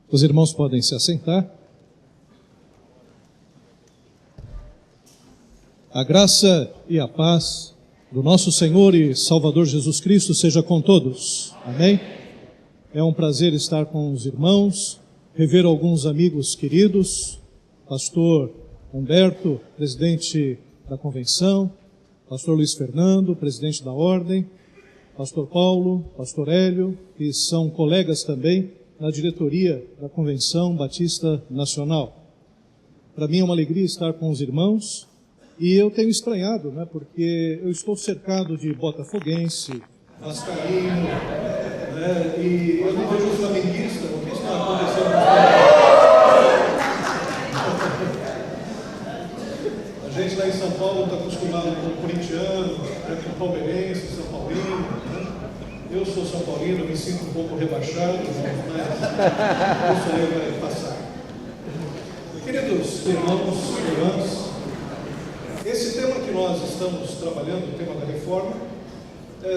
Os irmãos podem se assentar. A graça e a paz do nosso Senhor e Salvador Jesus Cristo seja com todos. Amém? É um prazer estar com os irmãos, rever alguns amigos queridos, pastor Humberto, presidente da convenção, pastor Luiz Fernando, presidente da ordem, pastor Paulo, pastor Hélio, que são colegas também na diretoria da Convenção Batista Nacional. Para mim é uma alegria estar com os irmãos e eu tenho estranhado, porque eu estou cercado de botafoguense, vascaíno, e eu não vejo flamenguista. O que está acontecendo? A gente lá em São Paulo está acostumado com o corintiano, com o palmeirense, São Paulino, Eu sou São Paulino, me sinto um pouco rebaixado, mas isso aí vai passar. Queridos irmãos e irmãs, esse tema que nós estamos trabalhando, o tema da reforma,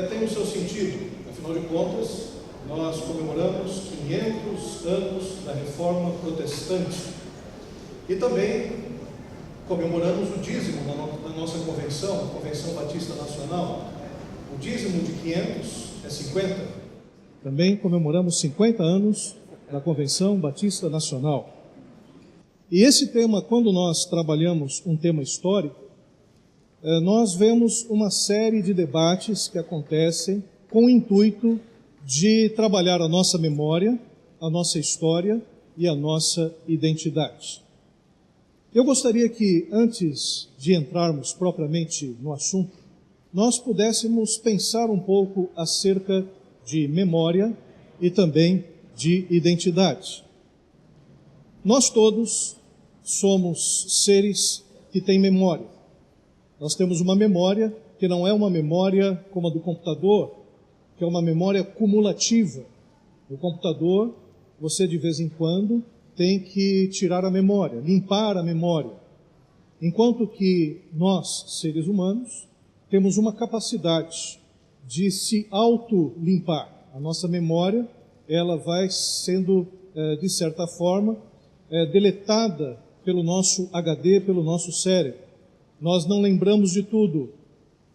tem o seu sentido. Afinal de contas, nós comemoramos 500 anos da reforma protestante e também comemoramos o dízimo na nossa convenção, a Convenção Batista Nacional. O dízimo de 500 é 50. Também comemoramos 50 anos da Convenção Batista Nacional. E esse tema, quando nós trabalhamos um tema histórico, nós vemos uma série de debates que acontecem com o intuito de trabalhar a nossa memória, a nossa história e a nossa identidade. Eu gostaria que, antes de entrarmos propriamente no assunto, nós pudéssemos pensar um pouco acerca de memória e também de identidade. Nós todos somos seres que têm memória. Nós temos uma memória que não é uma memória como a do computador, que é uma memória cumulativa. No computador, você de vez em quando tem que tirar a memória, limpar a memória. Enquanto que nós, seres humanos, temos uma capacidade de se auto-limpar. A nossa memória, ela vai sendo, de certa forma, deletada pelo nosso HD, pelo nosso cérebro. Nós não lembramos de tudo.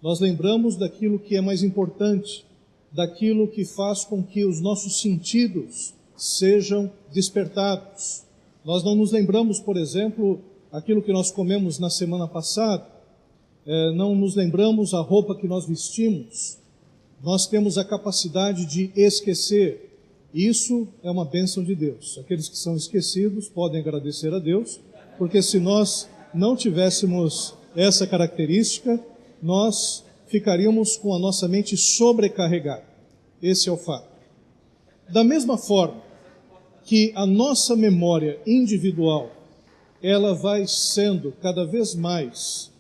Nós lembramos daquilo que é mais importante, daquilo que faz com que os nossos sentidos sejam despertados. Nós não nos lembramos, por exemplo, aquilo que nós comemos na semana passada. Não nos lembramos a roupa que nós vestimos. Nós temos a capacidade de esquecer. Isso é uma bênção de Deus. Aqueles que são esquecidos podem agradecer a Deus, porque se nós não tivéssemos essa característica, nós ficaríamos com a nossa mente sobrecarregada. Esse é o fato. Da mesma forma que a nossa memória individual, ela vai sendo cada vez mais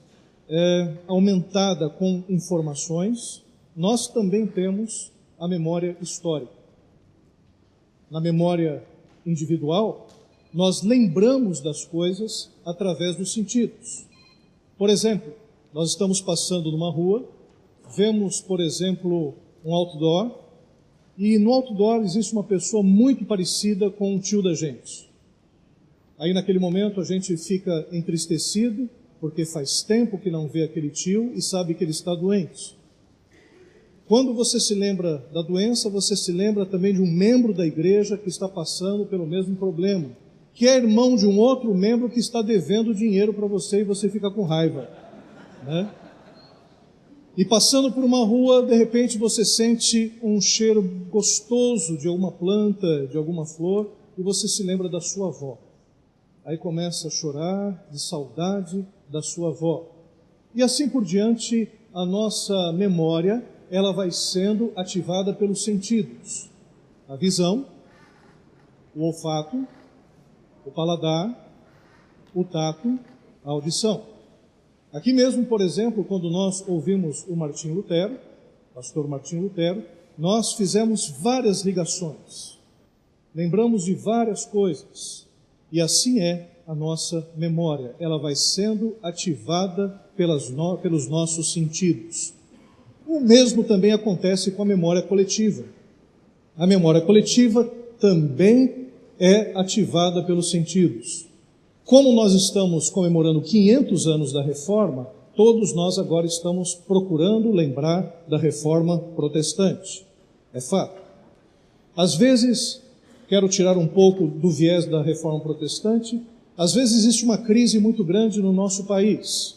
aumentada com informações, nós também temos a memória histórica. Na memória individual, nós lembramos das coisas através dos sentidos. Por exemplo, nós estamos passando numa rua, vemos, por exemplo, um outdoor, e no outdoor existe uma pessoa muito parecida com um tio da gente. Aí naquele momento a gente fica entristecido, porque faz tempo que não vê aquele tio e sabe que ele está doente. Quando você se lembra da doença, você se lembra também de um membro da igreja que está passando pelo mesmo problema, que é irmão de um outro membro que está devendo dinheiro para você e você fica com raiva, E passando por uma rua, de repente você sente um cheiro gostoso de alguma planta, de alguma flor, e você se lembra da sua avó. Aí começa a chorar de saudade da sua avó. E assim por diante, a nossa memória, ela vai sendo ativada pelos sentidos. A visão, o olfato, o paladar, o tato, a audição. Aqui mesmo, por exemplo, quando nós ouvimos o Martinho Lutero, pastor Martinho Lutero, nós fizemos várias ligações. Lembramos de várias coisas. E assim é a nossa memória. Ela vai sendo ativada pelos nossos sentidos. O mesmo também acontece com a memória coletiva. A memória coletiva também é ativada pelos sentidos. Como nós estamos comemorando 500 anos da Reforma, todos nós agora estamos procurando lembrar da Reforma Protestante. É fato. Às vezes, quero tirar um pouco do viés da Reforma Protestante, às vezes existe uma crise muito grande no nosso país.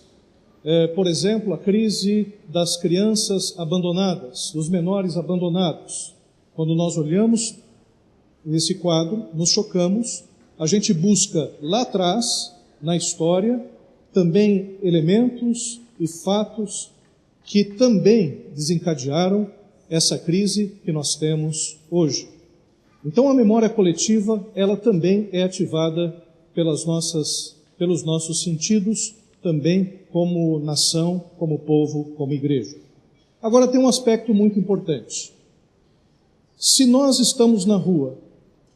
Por exemplo, a crise das crianças abandonadas, dos menores abandonados. Quando nós olhamos nesse quadro, nos chocamos, a gente busca lá atrás, na história, também elementos e fatos que também desencadearam essa crise que nós temos hoje. Então a memória coletiva, ela também é ativada pelos nossos sentidos, também como nação, como povo, como igreja. Agora tem um aspecto muito importante. Se nós estamos na rua,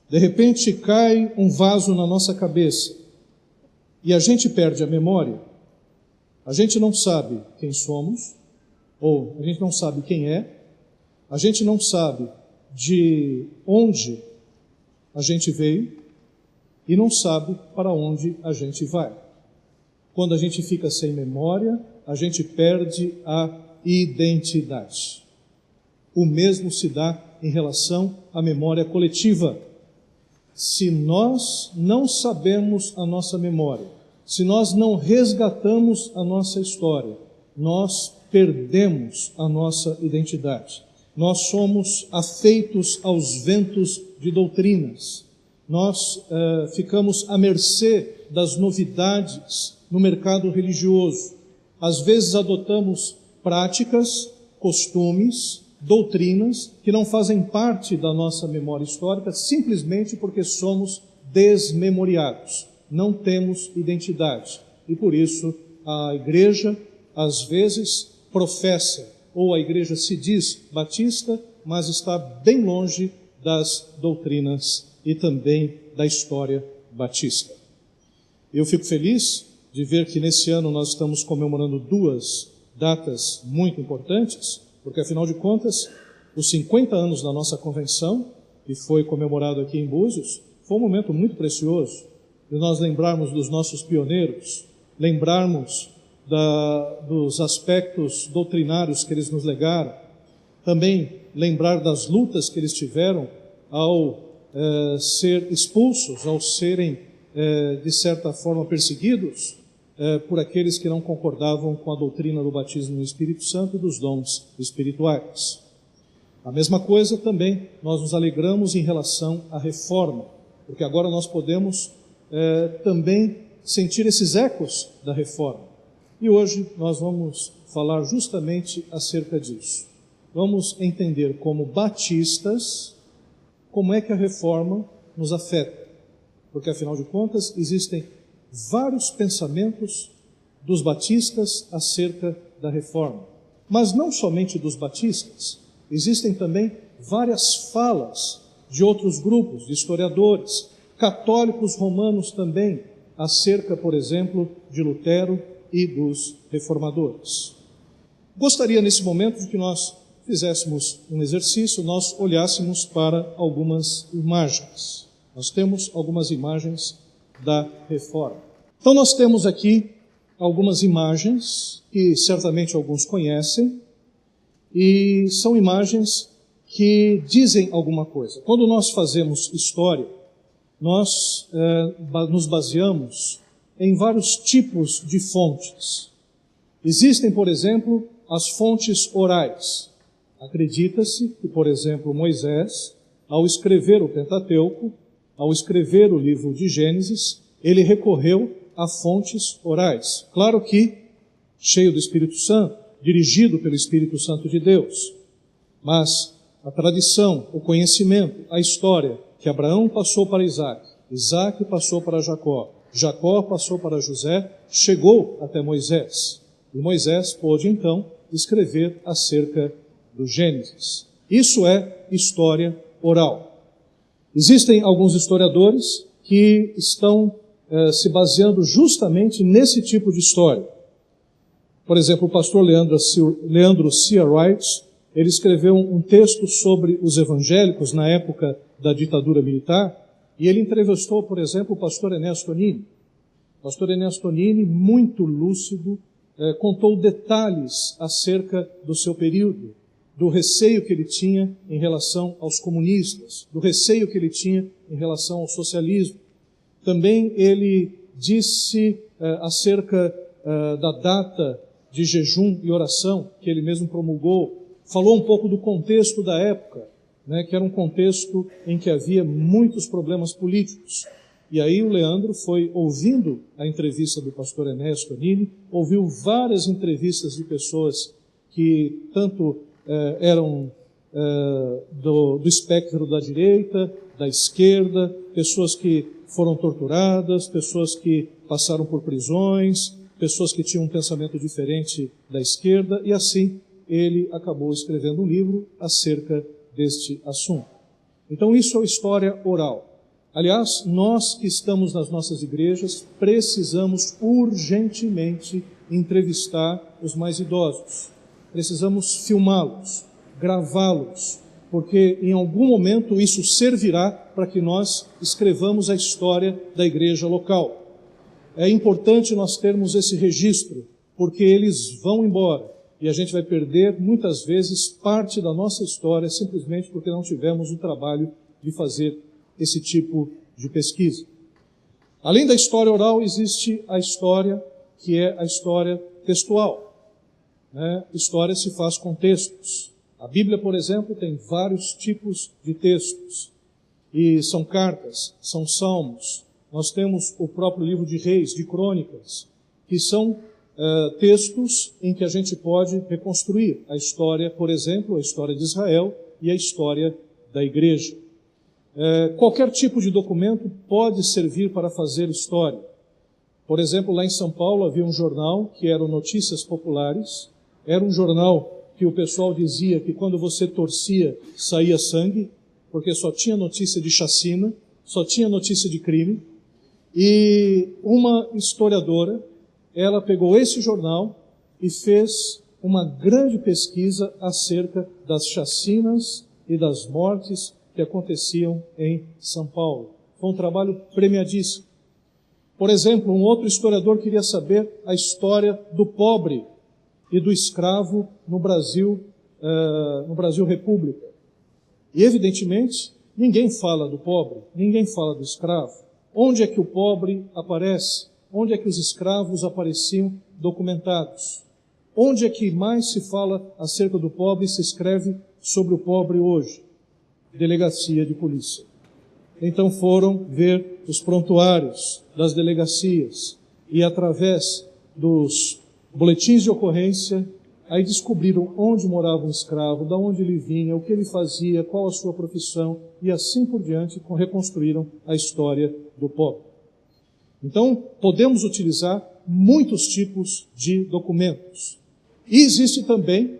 de repente cai um vaso na nossa cabeça e a gente perde a memória, a gente não sabe quem somos, ou a gente não sabe quem é, a gente não sabe de onde a gente veio e não sabe para onde a gente vai. Quando a gente fica sem memória, a gente perde a identidade. O mesmo se dá em relação à memória coletiva. Se nós não sabemos a nossa memória, se nós não resgatamos a nossa história, nós perdemos a nossa identidade. Nós somos afeitos aos ventos de doutrinas. Nós ficamos à mercê das novidades no mercado religioso. Às vezes adotamos práticas, costumes, doutrinas que não fazem parte da nossa memória histórica simplesmente porque somos desmemoriados. Não temos identidade. E por isso a igreja, às vezes, professa, ou a igreja se diz batista, mas está bem longe das doutrinas e também da história batista. Eu fico feliz de ver que nesse ano nós estamos comemorando duas datas muito importantes, porque afinal de contas, os 50 anos da nossa convenção, que foi comemorado aqui em Búzios, foi um momento muito precioso, de nós lembrarmos dos nossos pioneiros, lembrarmos dos aspectos doutrinários que eles nos legaram, também lembrar das lutas que eles tiveram ao ser expulsos, ao serem, de certa forma, perseguidos por aqueles que não concordavam com a doutrina do batismo no Espírito Santo e dos dons espirituais. A mesma coisa também nós nos alegramos em relação à reforma, porque agora nós podemos também sentir esses ecos da reforma. E hoje nós vamos falar justamente acerca disso. Vamos entender como batistas, como é que a reforma nos afeta. Porque afinal de contas existem vários pensamentos dos batistas acerca da reforma. Mas não somente dos batistas, existem também várias falas de outros grupos, de historiadores, católicos romanos também, acerca, por exemplo, de Lutero e dos reformadores. Gostaria nesse momento de que nós fizéssemos um exercício, nós olhássemos para algumas imagens. Nós temos algumas imagens da reforma. Então nós temos aqui algumas imagens que certamente alguns conhecem e são imagens que dizem alguma coisa. Quando nós fazemos história, nós nos baseamos em vários tipos de fontes. Existem, por exemplo, as fontes orais. Acredita-se que, por exemplo, Moisés, ao escrever o Pentateuco, ao escrever o livro de Gênesis, ele recorreu a fontes orais. Claro que cheio do Espírito Santo, dirigido pelo Espírito Santo de Deus. Mas a tradição, o conhecimento, a história que Abraão passou para Isaac, Isaac passou para Jacó, Jacó passou para José, chegou até Moisés. E Moisés pôde então escrever acerca do Gênesis. Isso é história oral. Existem alguns historiadores que estão se baseando justamente nesse tipo de história. Por exemplo, o pastor Leandro C. Wright, ele escreveu um texto sobre os evangélicos na época da ditadura militar, E ele entrevistou, por exemplo, o pastor Ernesto Nini. O pastor Ernesto Nini, muito lúcido, contou detalhes acerca do seu período, do receio que ele tinha em relação aos comunistas, do receio que ele tinha em relação ao socialismo. Também ele disse acerca da data de jejum e oração que ele mesmo promulgou, falou um pouco do contexto da época, né, que era um contexto em que havia muitos problemas políticos. E aí o Leandro foi ouvindo a entrevista do pastor Ernesto Nini, ouviu várias entrevistas de pessoas que tanto eram do espectro da direita, da esquerda, pessoas que foram torturadas, pessoas que passaram por prisões, pessoas que tinham um pensamento diferente da esquerda, e assim ele acabou escrevendo um livro acerca deste assunto. Então isso é história oral. Aliás, nós que estamos nas nossas igrejas precisamos urgentemente entrevistar os mais idosos. Precisamos filmá-los, gravá-los, porque em algum momento isso servirá para que nós escrevamos a história da igreja local. É importante nós termos esse registro, porque eles vão embora e a gente vai perder muitas vezes parte da nossa história simplesmente porque não tivemos o trabalho de fazer esse tipo de pesquisa. Além da história oral, existe a história que é a história textual. História se faz com textos. A Bíblia, por exemplo, tem vários tipos de textos. E são cartas, são salmos. Nós temos o próprio livro de Reis, de Crônicas, que são textos em que a gente pode reconstruir a história, por exemplo, a história de Israel e a história da igreja. Qualquer tipo de documento pode servir para fazer história. Por exemplo, lá em São Paulo havia um jornal que era o Notícias Populares. Era um jornal que o pessoal dizia que quando você torcia saía sangue, porque só tinha notícia de chacina, só tinha notícia de crime. E uma historiadora, ela pegou esse jornal e fez uma grande pesquisa acerca das chacinas e das mortes que aconteciam em São Paulo. Foi um trabalho premiadíssimo. Por exemplo, um outro historiador queria saber a história do pobre e do escravo no Brasil República. E, evidentemente, ninguém fala do pobre, ninguém fala do escravo. Onde é que o pobre aparece? Onde é que os escravos apareciam documentados? Onde é que mais se fala acerca do pobre e se escreve sobre o pobre hoje? Delegacia de polícia. Então foram ver os prontuários das delegacias e através dos boletins de ocorrência, aí descobriram onde morava um escravo, de onde ele vinha, o que ele fazia, qual a sua profissão e assim por diante reconstruíram a história do pobre. Então podemos utilizar muitos tipos de documentos. E existe também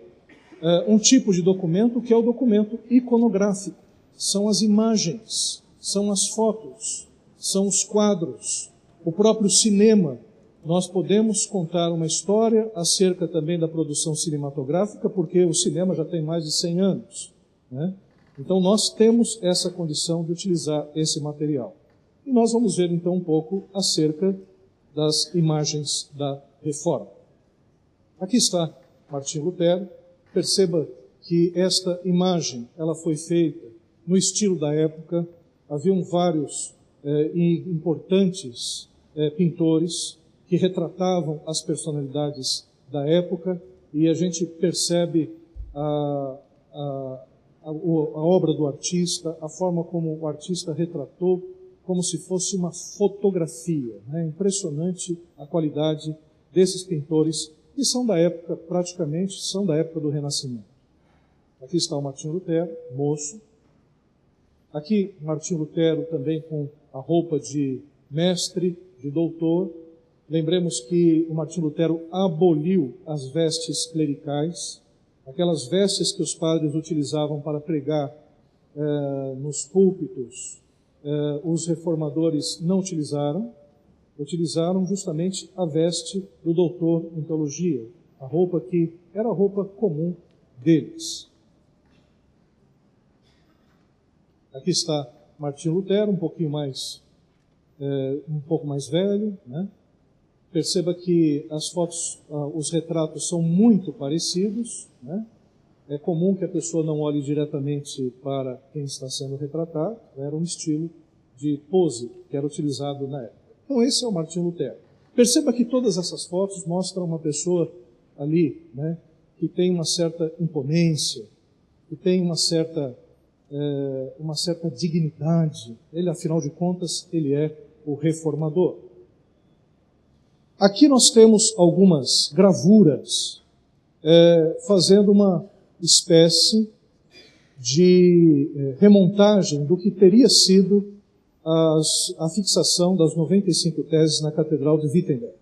um tipo de documento que é o documento iconográfico. São as imagens, são as fotos, são os quadros, o próprio cinema. Nós podemos contar uma história acerca também da produção cinematográfica, porque o cinema já tem mais de 100 anos. Então nós temos essa condição de utilizar esse material. E nós vamos ver então um pouco acerca das imagens da Reforma. Aqui está Martinho Lutero. Perceba que esta imagem ela foi feita no estilo da época. Haviam vários importantes pintores que retratavam as personalidades da época, e a gente percebe a obra do artista, a forma como o artista retratou, como se fosse uma fotografia. Impressionante a qualidade desses pintores, que são da época, praticamente, são da época do Renascimento. Aqui está o Martinho Lutero, moço. Aqui, Martinho Lutero também com a roupa de mestre, de doutor. Lembremos que o Martinho Lutero aboliu as vestes clericais, aquelas vestes que os padres utilizavam para pregar nos púlpitos. Os reformadores não utilizaram justamente a veste do doutor em teologia, a roupa que era a roupa comum deles. Aqui está Martinho Lutero, um pouco mais velho, né? Perceba que as fotos, os retratos são muito parecidos, né? É comum que a pessoa não olhe diretamente para quem está sendo retratado, era um estilo de pose que era utilizado na época. Então esse é o Martinho Lutero. Perceba que todas essas fotos mostram uma pessoa ali, né, que tem uma certa imponência, que tem uma certa dignidade. Ele, afinal de contas, ele é o reformador. Aqui nós temos algumas gravuras fazendo uma espécie de remontagem do que teria sido a fixação das 95 teses na Catedral de Wittenberg.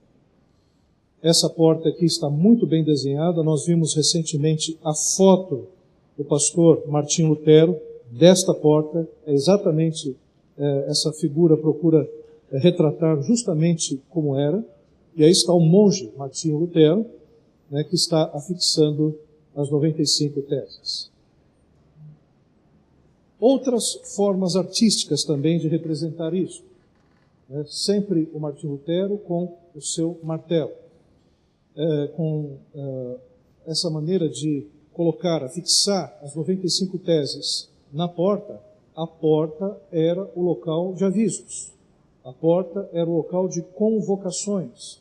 Essa porta aqui está muito bem desenhada. Nós vimos recentemente a foto do pastor Martinho Lutero desta porta. É exatamente essa figura procura retratar justamente como era. E aí está o monge Martinho Lutero, né, que está afixando as 95 teses. Outras formas artísticas também de representar isso. Né? Sempre o Martinho Lutero com o seu martelo. Com essa maneira de colocar, afixar as 95 teses na porta, a porta era o local de avisos. A porta era o local de convocações.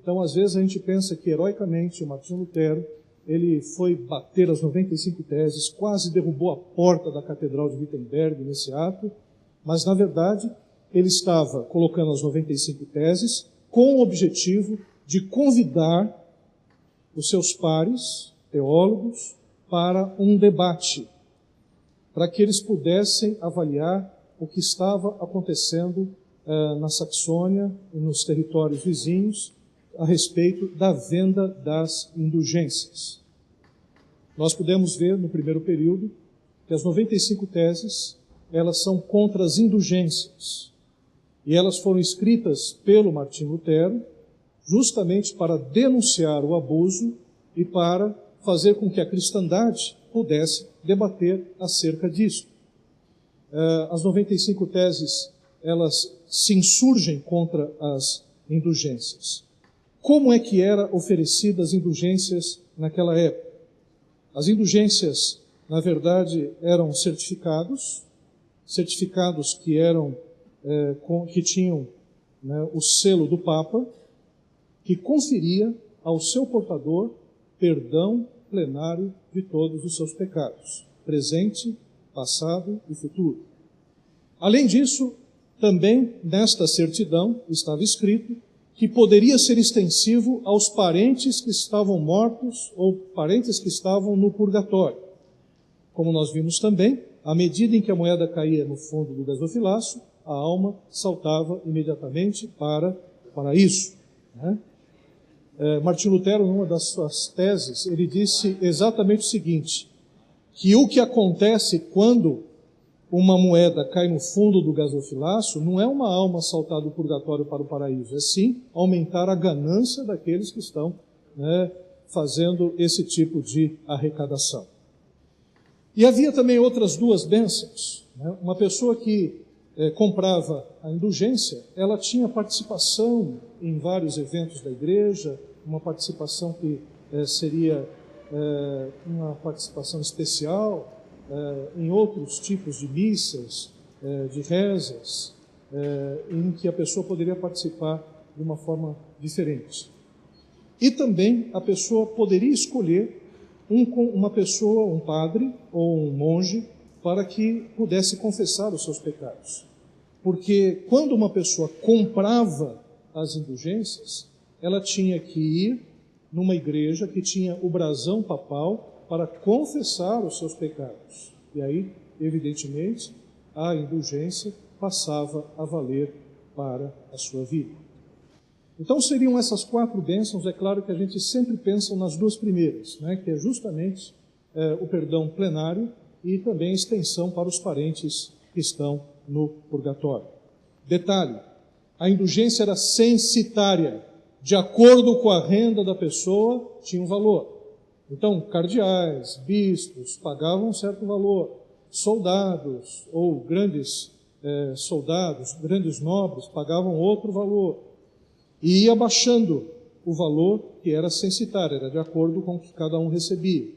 Então, às vezes, a gente pensa que, heroicamente, o Martinho Lutero ele foi bater as 95 teses, quase derrubou a porta da Catedral de Wittenberg nesse ato, mas, na verdade, ele estava colocando as 95 teses com o objetivo de convidar os seus pares, teólogos, para um debate, para que eles pudessem avaliar o que estava acontecendo na Saxônia e nos territórios vizinhos a respeito da venda das indulgências. Nós pudemos ver no primeiro período que as 95 teses, elas são contra as indulgências. E elas foram escritas pelo Martinho Lutero justamente para denunciar o abuso e para fazer com que a cristandade pudesse debater acerca disso. As 95 teses, elas se insurgem contra as indulgências. Como é que eram oferecidas as indulgências naquela época? As indulgências, na verdade, eram certificados que tinham, né, o selo do Papa, que conferia ao seu portador perdão plenário de todos os seus pecados, presente, passado e futuro. Além disso, também nesta certidão estava escrito que poderia ser extensivo aos parentes que estavam mortos ou parentes que estavam no purgatório. Como nós vimos também, à medida em que a moeda caía no fundo do gasofilaço, a alma saltava imediatamente para o paraíso, né? Martinho Lutero, numa das suas teses, ele disse exatamente o seguinte, que o que acontece quando uma moeda cai no fundo do gasofilaço não é uma alma saltar do purgatório para o paraíso, é sim aumentar a ganância daqueles que estão, né, fazendo esse tipo de arrecadação. E havia também outras duas bênçãos, né? Uma pessoa que comprava a indulgência, ela tinha participação em vários eventos da igreja, uma participação que seria uma participação especial, em outros tipos de missas, de rezas, em que a pessoa poderia participar de uma forma diferente. E também a pessoa poderia escolher uma pessoa, um padre ou um monge, para que pudesse confessar os seus pecados. Porque quando uma pessoa comprava as indulgências, ela tinha que ir numa igreja que tinha o brasão papal para confessar os seus pecados. E aí, evidentemente, a indulgência passava a valer para a sua vida. Então seriam essas 4 bênçãos. É claro que a gente sempre pensa nas 2 primeiras, né, que é justamente o perdão plenário e também extensão para os parentes que estão no purgatório. Detalhe, a indulgência era censitária, de acordo com a renda da pessoa, tinha um valor. Então, cardeais, bispos pagavam um certo valor, soldados ou grandes soldados, grandes nobres, pagavam outro valor. E ia baixando o valor que era censitário, era de acordo com o que cada um recebia.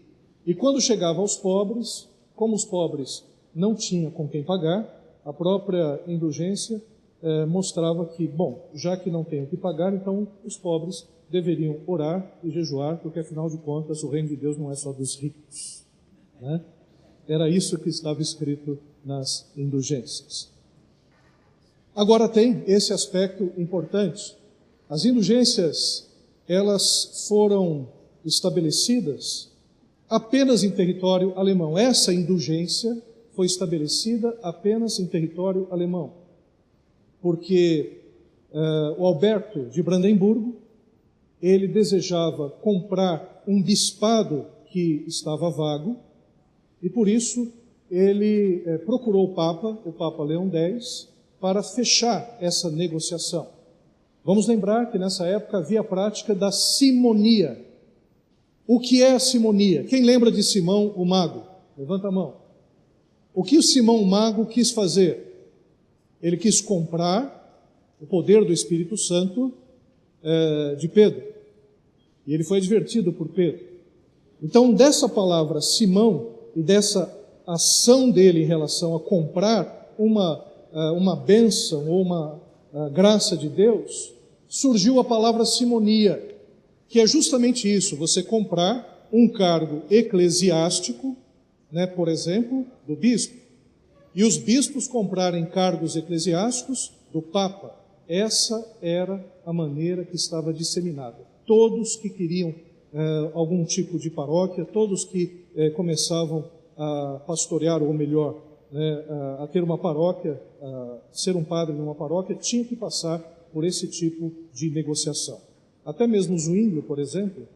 E quando chegava aos pobres, como os pobres não tinham com quem pagar, a própria indulgência mostrava que, bom, já que não tem o que pagar, então os pobres deveriam orar e jejuar, porque afinal de contas o reino de Deus não é só dos ricos, né? Era isso que estava escrito nas indulgências. Agora tem esse aspecto importante. As indulgências, elas foram estabelecidas apenas em território alemão. Essa indulgência foi estabelecida apenas em território alemão, porque o Alberto de Brandemburgo, ele desejava comprar um bispado que estava vago, e por isso ele procurou o Papa Leão X, para fechar essa negociação. Vamos lembrar que nessa época havia a prática da simonia. O que é a simonia? Quem lembra de Simão o Mago? Levanta a mão. O que o Simão o Mago quis fazer? Ele quis comprar o poder do Espírito Santo de Pedro. E ele foi advertido por Pedro. Então, dessa palavra Simão e dessa ação dele em relação a comprar uma bênção ou uma graça de Deus, surgiu a palavra simonia, que é justamente isso, você comprar um cargo eclesiástico, né, por exemplo, do bispo, e os bispos comprarem cargos eclesiásticos do Papa. Essa era a maneira que estava disseminada. Todos que queriam algum tipo de paróquia, todos que começavam a pastorear, ou melhor, a ter uma paróquia, ser um padre numa paróquia, tinham que passar por esse tipo de negociação. Até mesmo Zwinglio, por exemplo,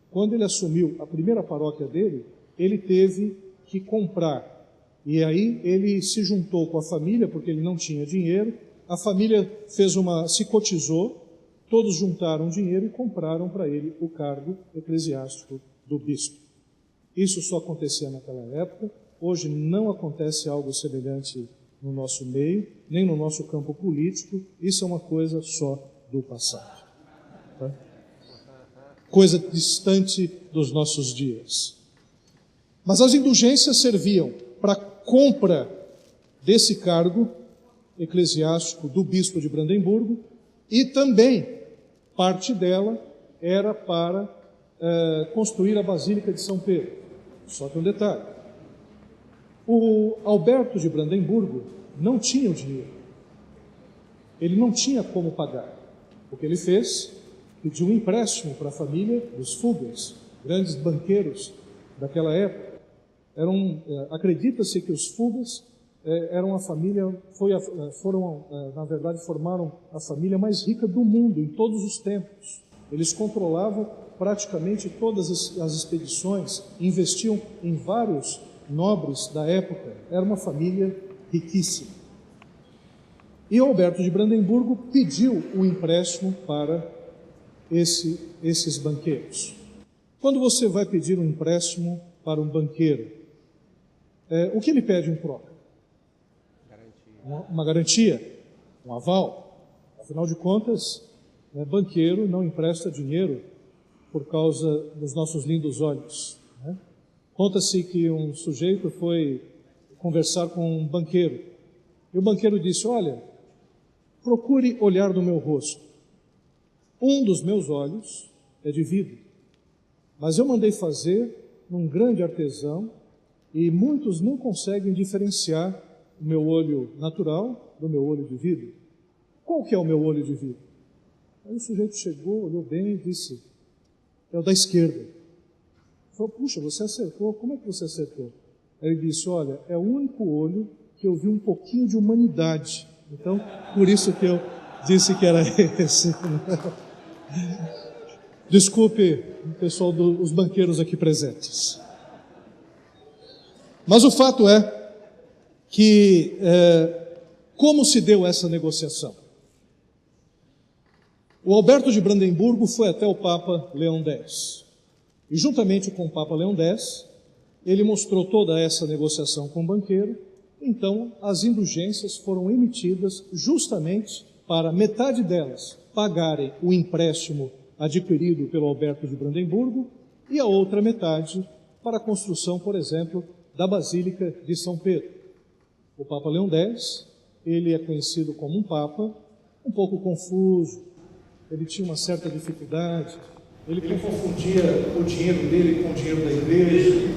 quando ele assumiu a primeira paróquia dele, ele teve que comprar. E aí ele se juntou com a família, porque ele não tinha dinheiro. A família se cotizou, todos juntaram dinheiro e compraram para ele o cargo eclesiástico do bispo. Isso só acontecia naquela época. Hoje não acontece algo semelhante no nosso meio, nem no nosso campo político. Isso é uma coisa só do passado. Tá? Coisa distante dos nossos dias. Mas as indulgências serviam para compra desse cargo eclesiástico do bispo de Brandemburgo, e também parte dela era para construir a Basílica de São Pedro. Só que um detalhe: o Alberto de Brandemburgo não tinha o dinheiro, ele não tinha como pagar. O que ele fez? Pediu um empréstimo para a família dos Fugers, grandes banqueiros daquela época. Acredita-se que os Fugers eram a família, na verdade, formaram a família mais rica do mundo em todos os tempos. Eles controlavam praticamente todas as expedições, investiam em vários nobres da época. Era uma família riquíssima. E Alberto de Brandemburgo pediu o empréstimo para esses banqueiros. Quando você vai pedir um empréstimo para um banqueiro, o que ele pede em troca? Uma garantia, um aval. Afinal de contas, banqueiro não empresta dinheiro por causa dos nossos lindos olhos, né? Conta-se que um sujeito foi conversar com um banqueiro, e o banqueiro disse: olha, procure olhar no meu rosto. Um dos meus olhos é de vidro, mas eu mandei fazer num grande artesão, e muitos não conseguem diferenciar o meu olho natural do meu olho de vidro. Qual que é o meu olho de vidro? Aí o sujeito chegou, olhou bem e disse: é o da esquerda. Falou: puxa, você acertou, como é que você acertou? Aí ele disse: olha, é o único olho que eu vi um pouquinho de humanidade. Então, por isso que eu disse que era esse. Desculpe o pessoal dos banqueiros aqui presentes. Mas o fato é que, como se deu essa negociação? O Alberto de Brandemburgo foi até o Papa Leão X. E juntamente com o Papa Leão X, ele mostrou toda essa negociação com o banqueiro, Então, as indulgências foram emitidas justamente para metade delas pagarem o empréstimo adquirido pelo Alberto de Brandemburgo e a outra metade para a construção, por exemplo, da Basílica de São Pedro. O Papa Leão X, ele é conhecido como um Papa um pouco confuso, ele tinha uma certa dificuldade, ele confundia o dinheiro dele com o dinheiro da igreja,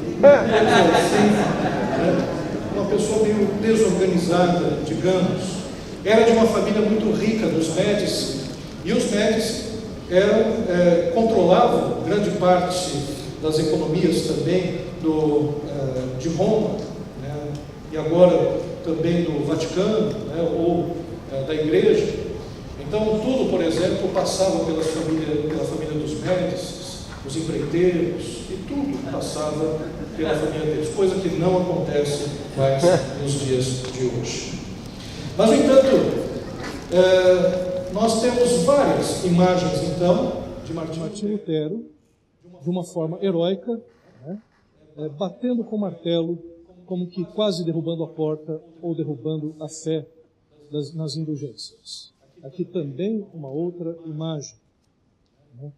uma pessoa meio desorganizada, digamos. Era de uma família muito rica dos Médici, e os Médici controlavam grande parte das economias também de Roma, né, e agora também do Vaticano, né, ou da igreja. Então tudo, por exemplo, passava pela família dos Médici, os empreiteiros, e tudo passava pela família deles, coisa que não acontece mais nos dias de hoje. Mas, no entanto, nós temos várias imagens, então, de Martim Lutero, de uma forma heróica, né, batendo com o martelo, como que quase derrubando a porta ou derrubando a fé nas indulgências. Aqui também uma outra imagem, né?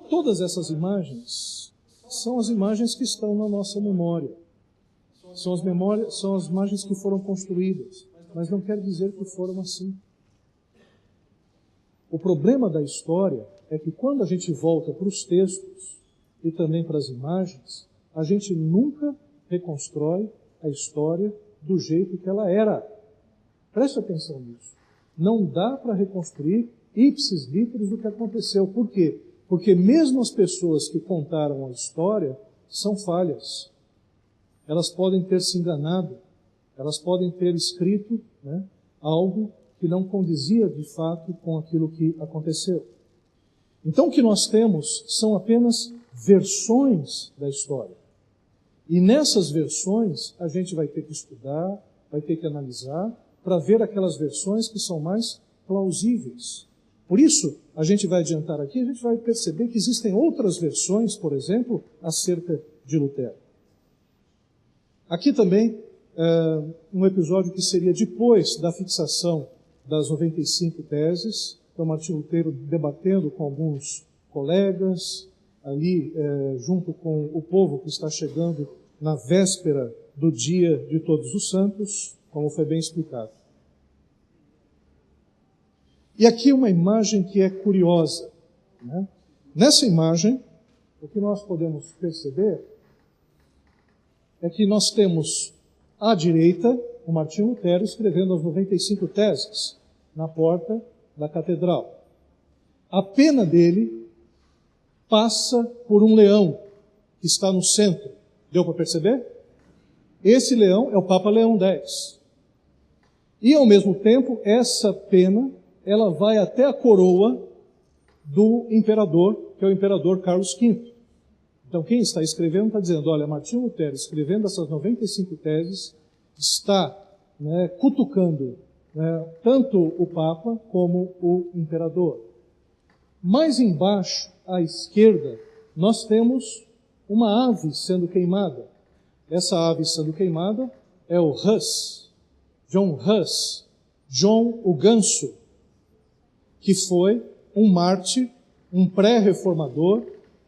Todas essas imagens são as imagens que estão na nossa memória. São as imagens que foram construídas, mas não quer dizer que foram assim. O problema da história é que quando a gente volta para os textos e também para as imagens, a gente nunca reconstrói a história do jeito que ela era. Preste atenção nisso. Não dá para reconstruir ipsis literis do que aconteceu. Por quê? Porque mesmo as pessoas que contaram a história são falhas. Elas podem ter se enganado, elas podem ter escrito, né, algo que não condizia de fato com aquilo que aconteceu. Então o que nós temos são apenas versões da história. E nessas versões a gente vai ter que estudar, vai ter que analisar, para ver aquelas versões que são mais plausíveis. Por isso, a gente vai adiantar aqui, a gente vai perceber que existem outras versões, por exemplo, acerca de Lutero. Aqui também, um episódio que seria depois da fixação das 95 teses, então Martim Lutero debatendo com alguns colegas, ali junto com o povo que está chegando na véspera do dia de Todos os Santos, como foi bem explicado. E aqui uma imagem que é curiosa, né? Nessa imagem, o que nós podemos perceber é que nós temos à direita o Martim Lutero escrevendo as 95 teses na porta da catedral. A pena dele passa por um leão que está no centro. Deu para perceber? Esse leão é o Papa Leão X. E, ao mesmo tempo, essa pena ela vai até a coroa do imperador, que é o imperador Carlos V. Então, quem está escrevendo está dizendo, olha, Martim Lutero, escrevendo essas 95 teses, está, né, cutucando, né, tanto o Papa como o imperador. Mais embaixo, à esquerda, nós temos uma ave sendo queimada. Essa ave sendo queimada é o Hus, John Hus, John o Ganso, que foi um mártir, um pré-reformador,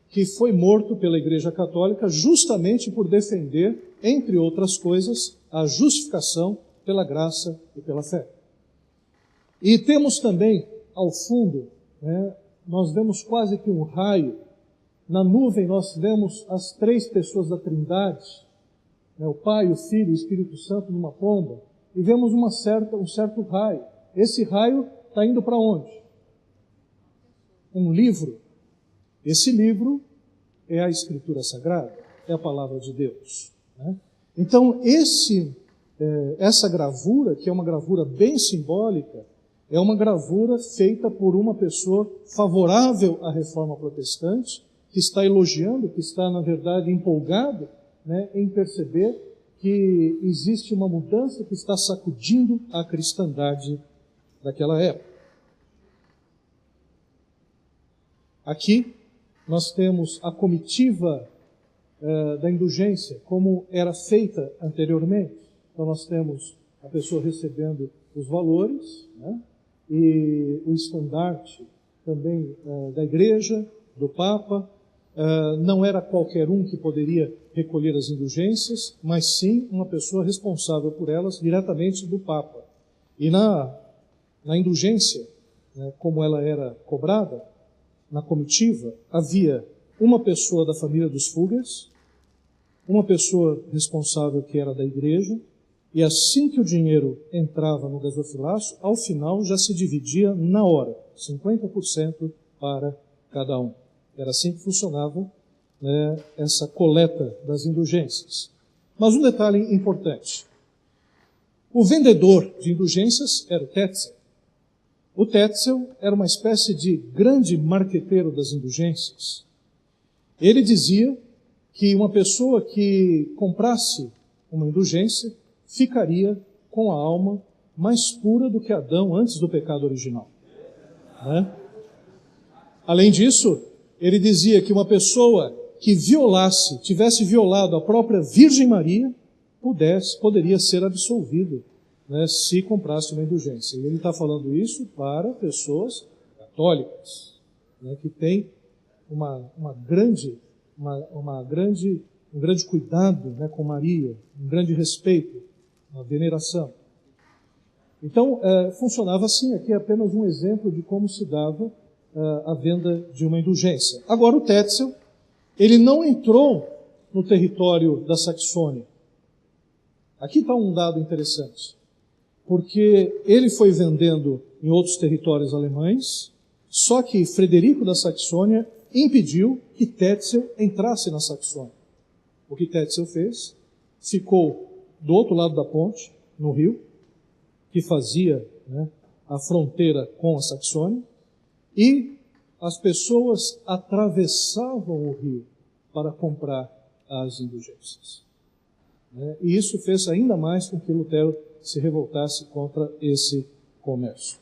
que foi morto pela Igreja Católica justamente por defender, entre outras coisas, a justificação pela graça e pela fé. E temos também, ao fundo, né, nós vemos quase que um raio. Na nuvem nós vemos as três pessoas da Trindade, né, o Pai, o Filho e o Espírito Santo numa pomba, e vemos um certo raio. Esse raio está indo para onde? Um livro. Esse livro é a Escritura Sagrada, é a Palavra de Deus, né? Então, essa gravura, que é uma gravura bem simbólica, é uma gravura feita por uma pessoa favorável à Reforma Protestante, que está elogiando, que está, na verdade, empolgado, né, em perceber que existe uma mudança que está sacudindo a cristandade daquela época. Aqui nós temos a comitiva da indulgência, como era feita anteriormente. Então nós temos a pessoa recebendo os valores, né? E o estandarte também da igreja, do Papa. Não era qualquer um que poderia recolher as indulgências, mas sim uma pessoa responsável por elas diretamente do Papa. E na indulgência, né, como ela era cobrada, na comitiva, havia uma pessoa da família dos Fugers, uma pessoa responsável que era da igreja, e assim que o dinheiro entrava no gasofilaço, ao final já se dividia na hora, 50% para cada um. Era assim que funcionava, né, essa coleta das indulgências. Mas um detalhe importante. O vendedor de indulgências era o Tetzel. O Tetzel era uma espécie de grande marqueteiro das indulgências. Ele dizia que uma pessoa que comprasse uma indulgência ficaria com a alma mais pura do que Adão antes do pecado original, né? Além disso, ele dizia que uma pessoa que tivesse violado a própria Virgem Maria, poderia ser absolvido, né, se comprasse uma indulgência. E ele está falando isso para pessoas católicas, né, que têm um grande cuidado, né, com Maria, um grande respeito, uma veneração. Então, funcionava assim. Aqui é apenas um exemplo de como se dava a venda de uma indulgência. Agora, o Tetzel, ele não entrou no território da Saxônia. Aqui está um dado interessante, porque ele foi vendendo em outros territórios alemães, só que Frederico da Saxônia impediu que Tetzel entrasse na Saxônia. O que Tetzel fez? Ficou do outro lado da ponte, no rio, que fazia, né, a fronteira com a Saxônia, e as pessoas atravessavam o rio para comprar as indulgências. E isso fez ainda mais com que Lutero se revoltasse contra esse comércio.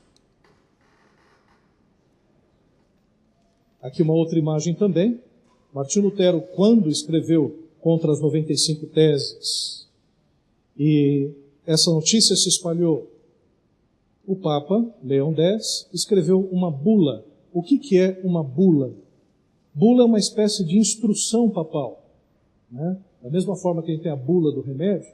Aqui uma outra imagem também. Martinho Lutero, quando escreveu contra as 95 teses, e essa notícia se espalhou, o Papa, Leão X, escreveu uma bula. O que é uma bula? Bula é uma espécie de instrução papal, né? Da mesma forma que a gente tem a bula do remédio,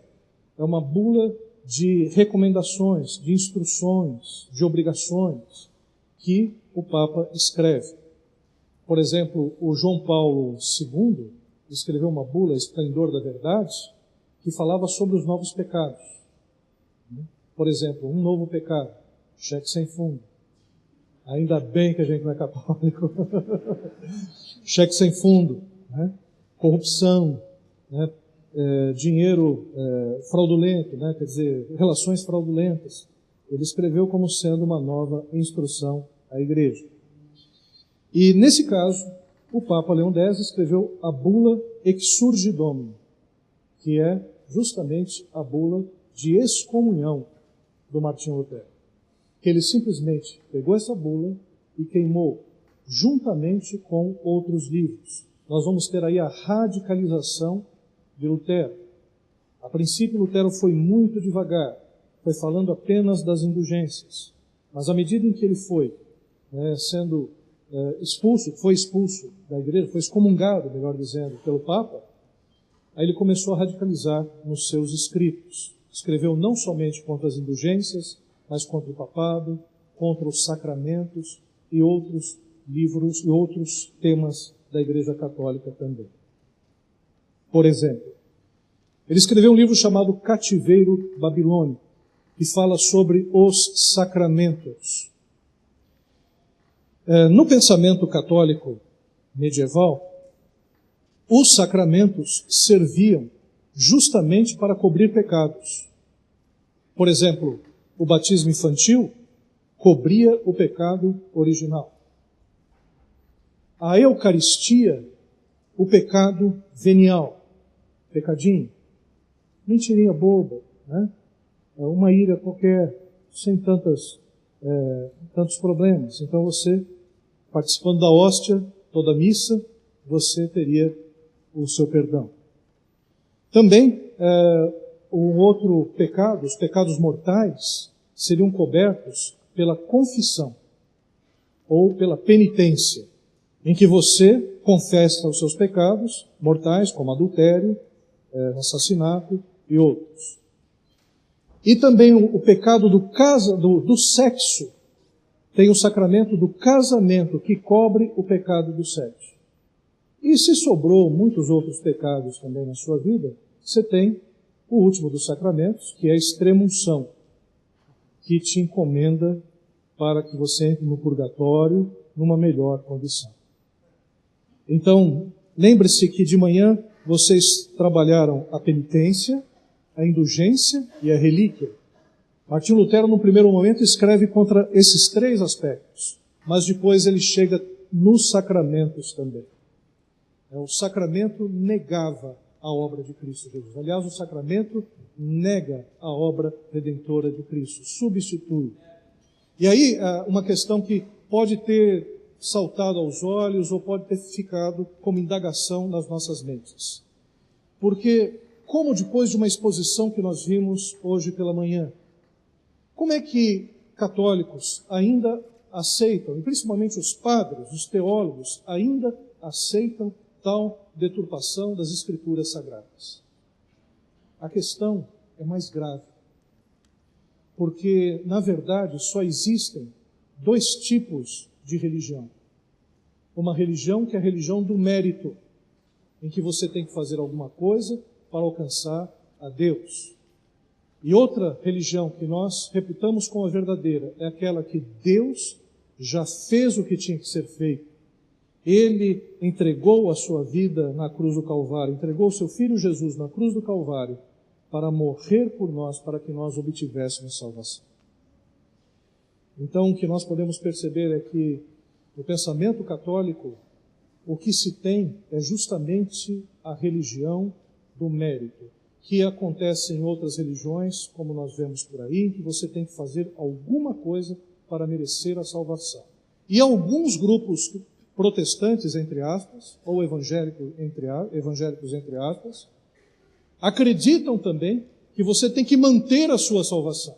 é uma bula de recomendações, de instruções, de obrigações que o Papa escreve. Por exemplo, o João Paulo II escreveu uma bula, Esplendor da Verdade, que falava sobre os novos pecados. Por exemplo, um novo pecado, cheque sem fundo. Ainda bem que a gente não é católico. Cheque sem fundo, né? Corrupção, né? Dinheiro fraudulento, né? Quer dizer, relações fraudulentas. Ele escreveu como sendo uma nova instrução à igreja. E nesse caso, o Papa Leão X escreveu a bula Exsurge Domini, que é justamente a bula de excomunhão do Martinho Lutero. Que ele simplesmente pegou essa bula e queimou juntamente com outros livros. Nós vamos ter aí a radicalização de Lutero. A princípio, Lutero foi muito devagar, foi falando apenas das indulgências. Mas à medida em que ele foi sendo foi expulso da igreja, foi excomungado, melhor dizendo, pelo Papa, aí ele começou a radicalizar nos seus escritos. Escreveu não somente contra as indulgências, mas contra o papado, contra os sacramentos e outros livros e outros temas da Igreja Católica também. Por exemplo, ele escreveu um livro chamado Cativeiro Babilônico, que fala sobre os sacramentos. No pensamento católico medieval, os sacramentos serviam justamente para cobrir pecados. Por exemplo, o batismo infantil cobria o pecado original. A Eucaristia, o pecado venial, pecadinho, mentirinha boba, né? Uma ira qualquer, sem tantos problemas. Então você, participando da hóstia, toda a missa, você teria o seu perdão. Também o outro pecado, os pecados mortais, seriam cobertos pela confissão ou pela penitência, em que você confessa os seus pecados mortais, como adultério, assassinato e outros. E também o pecado do sexo, tem o sacramento do casamento, que cobre o pecado do sexo. E se sobrou muitos outros pecados também na sua vida, você tem o último dos sacramentos, que é a extrema-unção, que te encomenda para que você entre no purgatório numa melhor condição. Então, lembre-se que de manhã vocês trabalharam a penitência, a indulgência e a relíquia. Martinho Lutero, no primeiro momento, escreve contra esses três aspectos, mas depois ele chega nos sacramentos também. O sacramento negava a obra de Cristo Jesus. Aliás, o sacramento nega a obra redentora de Cristo, substitui. E aí, uma questão que pode ter saltado aos olhos ou pode ter ficado como indagação nas nossas mentes. Porque, como depois de uma exposição que nós vimos hoje pela manhã, como é que católicos ainda aceitam, e principalmente os padres, os teólogos, ainda aceitam tal deturpação das Escrituras Sagradas? A questão é mais grave, porque, na verdade, só existem dois tipos de religião. Uma religião que é a religião do mérito, em que você tem que fazer alguma coisa para alcançar a Deus. E outra religião que nós reputamos como a verdadeira é aquela que Deus já fez o que tinha que ser feito. Ele entregou a sua vida na cruz do Calvário, entregou o seu Filho Jesus na cruz do Calvário para morrer por nós, para que nós obtivéssemos salvação. Então, o que nós podemos perceber é que no pensamento católico, o que se tem é justamente a religião do mérito, que acontece em outras religiões, como nós vemos por aí, que você tem que fazer alguma coisa para merecer a salvação. E alguns grupos protestantes, entre aspas, ou evangélicos, entre aspas, acreditam também que você tem que manter a sua salvação.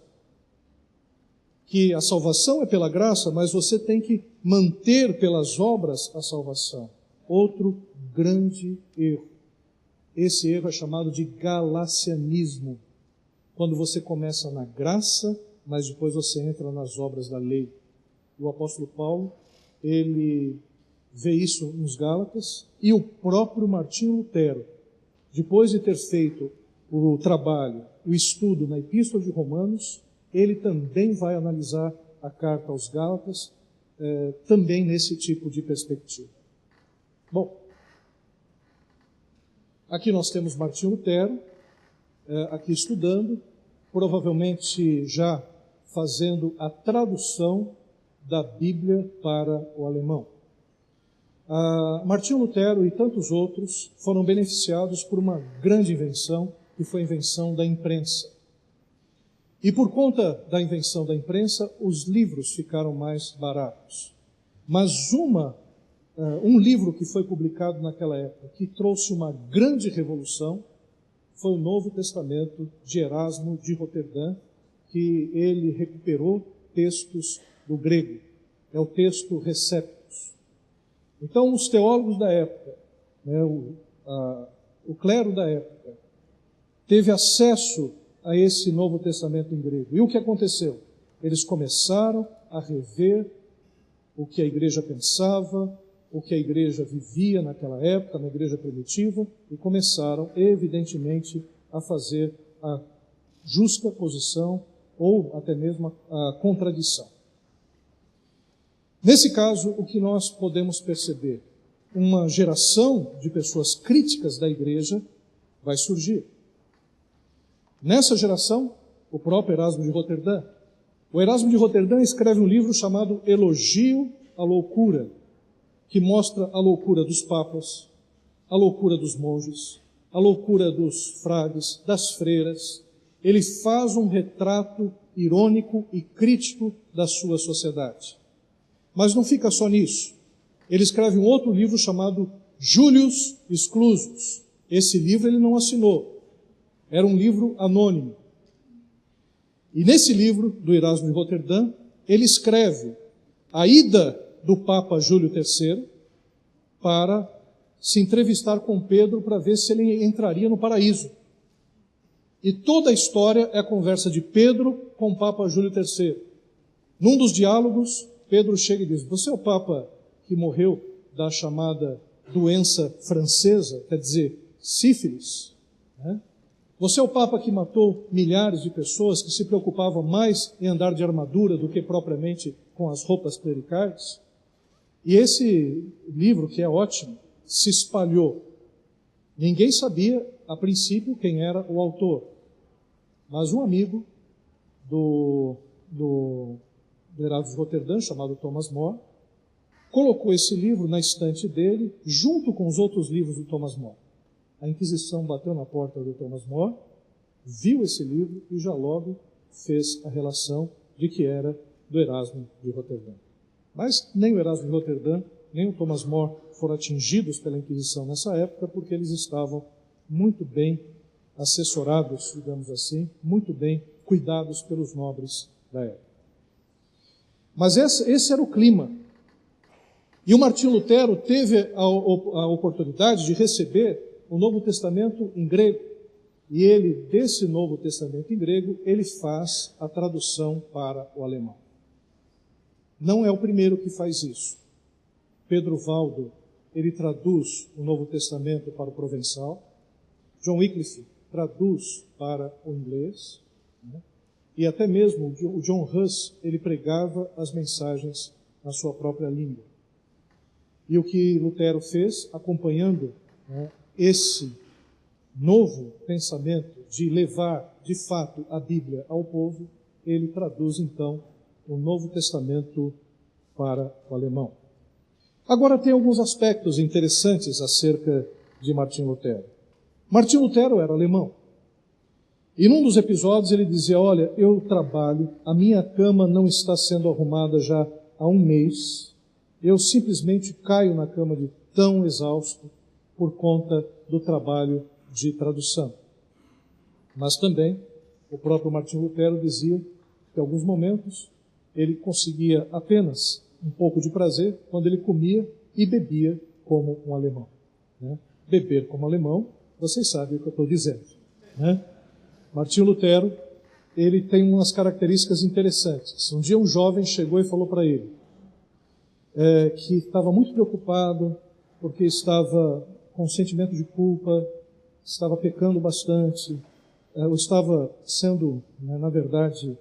Que a salvação é pela graça, mas você tem que manter pelas obras a salvação. Outro grande erro. Esse erro é chamado de galacianismo. Quando você começa na graça, mas depois você entra nas obras da lei. O apóstolo Paulo, ele vê isso nos Gálatas, e o próprio Martinho Lutero, depois de ter feito o trabalho, o estudo na Epístola de Romanos, ele também vai analisar a carta aos Gálatas, também nesse tipo de perspectiva. Bom, aqui nós temos Martinho Lutero, aqui estudando, provavelmente já fazendo a tradução da Bíblia para o alemão. Martinho Lutero e tantos outros foram beneficiados por uma grande invenção, que foi a invenção da imprensa. E por conta da invenção da imprensa, os livros ficaram mais baratos. Mas um livro que foi publicado naquela época, que trouxe uma grande revolução, foi o Novo Testamento de Erasmo de Roterdã, que ele recuperou textos do grego. É o texto Receptus. Então, os teólogos da época, o clero da época, teve acesso a esse Novo Testamento em grego. E o que aconteceu? Eles começaram a rever o que a igreja pensava, o que a igreja vivia naquela época, na igreja primitiva, e começaram, evidentemente, a fazer a justa posição ou até mesmo a contradição. Nesse caso, o que nós podemos perceber? Uma geração de pessoas críticas da igreja vai surgir. Nessa geração, o próprio Erasmo de Roterdã. O Erasmo de Roterdã escreve um livro chamado Elogio à Loucura, que mostra a loucura dos papas, a loucura dos monges, a loucura dos frades, das freiras. Ele faz um retrato irônico e crítico da sua sociedade. Mas não fica só nisso. Ele escreve um outro livro chamado Julius Exclusus. Esse livro ele não assinou. Era um livro anônimo. E nesse livro, do Erasmo de Roterdã, ele escreve a ida do Papa Júlio III para se entrevistar com Pedro para ver se ele entraria no paraíso. E toda a história é a conversa de Pedro com o Papa Júlio III. Num dos diálogos, Pedro chega e diz: você é o Papa que morreu da chamada doença francesa, quer dizer, sífilis, né? Você é o Papa que matou milhares de pessoas, que se preocupavam mais em andar de armadura do que propriamente com as roupas clericais. E esse livro, que é ótimo, se espalhou. Ninguém sabia, a princípio, quem era o autor. Mas um amigo do Erasmo de Roterdã, chamado Thomas More, colocou esse livro na estante dele, junto com os outros livros do Thomas More. A Inquisição bateu na porta do Thomas More, viu esse livro e já logo fez a relação de que era do Erasmo de Roterdã. Mas nem o Erasmo de Roterdã, nem o Thomas More foram atingidos pela Inquisição nessa época, porque eles estavam muito bem assessorados, digamos assim, muito bem cuidados pelos nobres da época. Mas esse era o clima. E o Martinho Lutero teve a oportunidade de receber o Novo Testamento em grego. E ele, desse Novo Testamento em grego, ele faz a tradução para o alemão. Não é o primeiro que faz isso. Pedro Valdo, ele traduz o Novo Testamento para o provençal. John Wycliffe traduz para o inglês, né? E até mesmo o John Huss, ele pregava as mensagens na sua própria língua. E o que Lutero fez, acompanhando, né, esse novo pensamento de levar, de fato, a Bíblia ao povo, ele traduz, então, o Novo Testamento para o alemão. Agora, tem alguns aspectos interessantes acerca de Martinho Lutero. Martinho Lutero era alemão. E num dos episódios ele dizia: olha, eu trabalho, a minha cama não está sendo arrumada já há um mês, eu simplesmente caio na cama de tão exausto por conta do trabalho de tradução. Mas também o próprio Martinho Lutero dizia que em alguns momentos ele conseguia apenas um pouco de prazer quando ele comia e bebia como um alemão, né? Beber como alemão, vocês sabem o que eu estou dizendo, né? Martinho Lutero, ele tem umas características interessantes. Um dia um jovem chegou e falou para ele que estava muito preocupado porque estava com sentimento de culpa, estava pecando bastante, ou estava sendo, né, na verdade,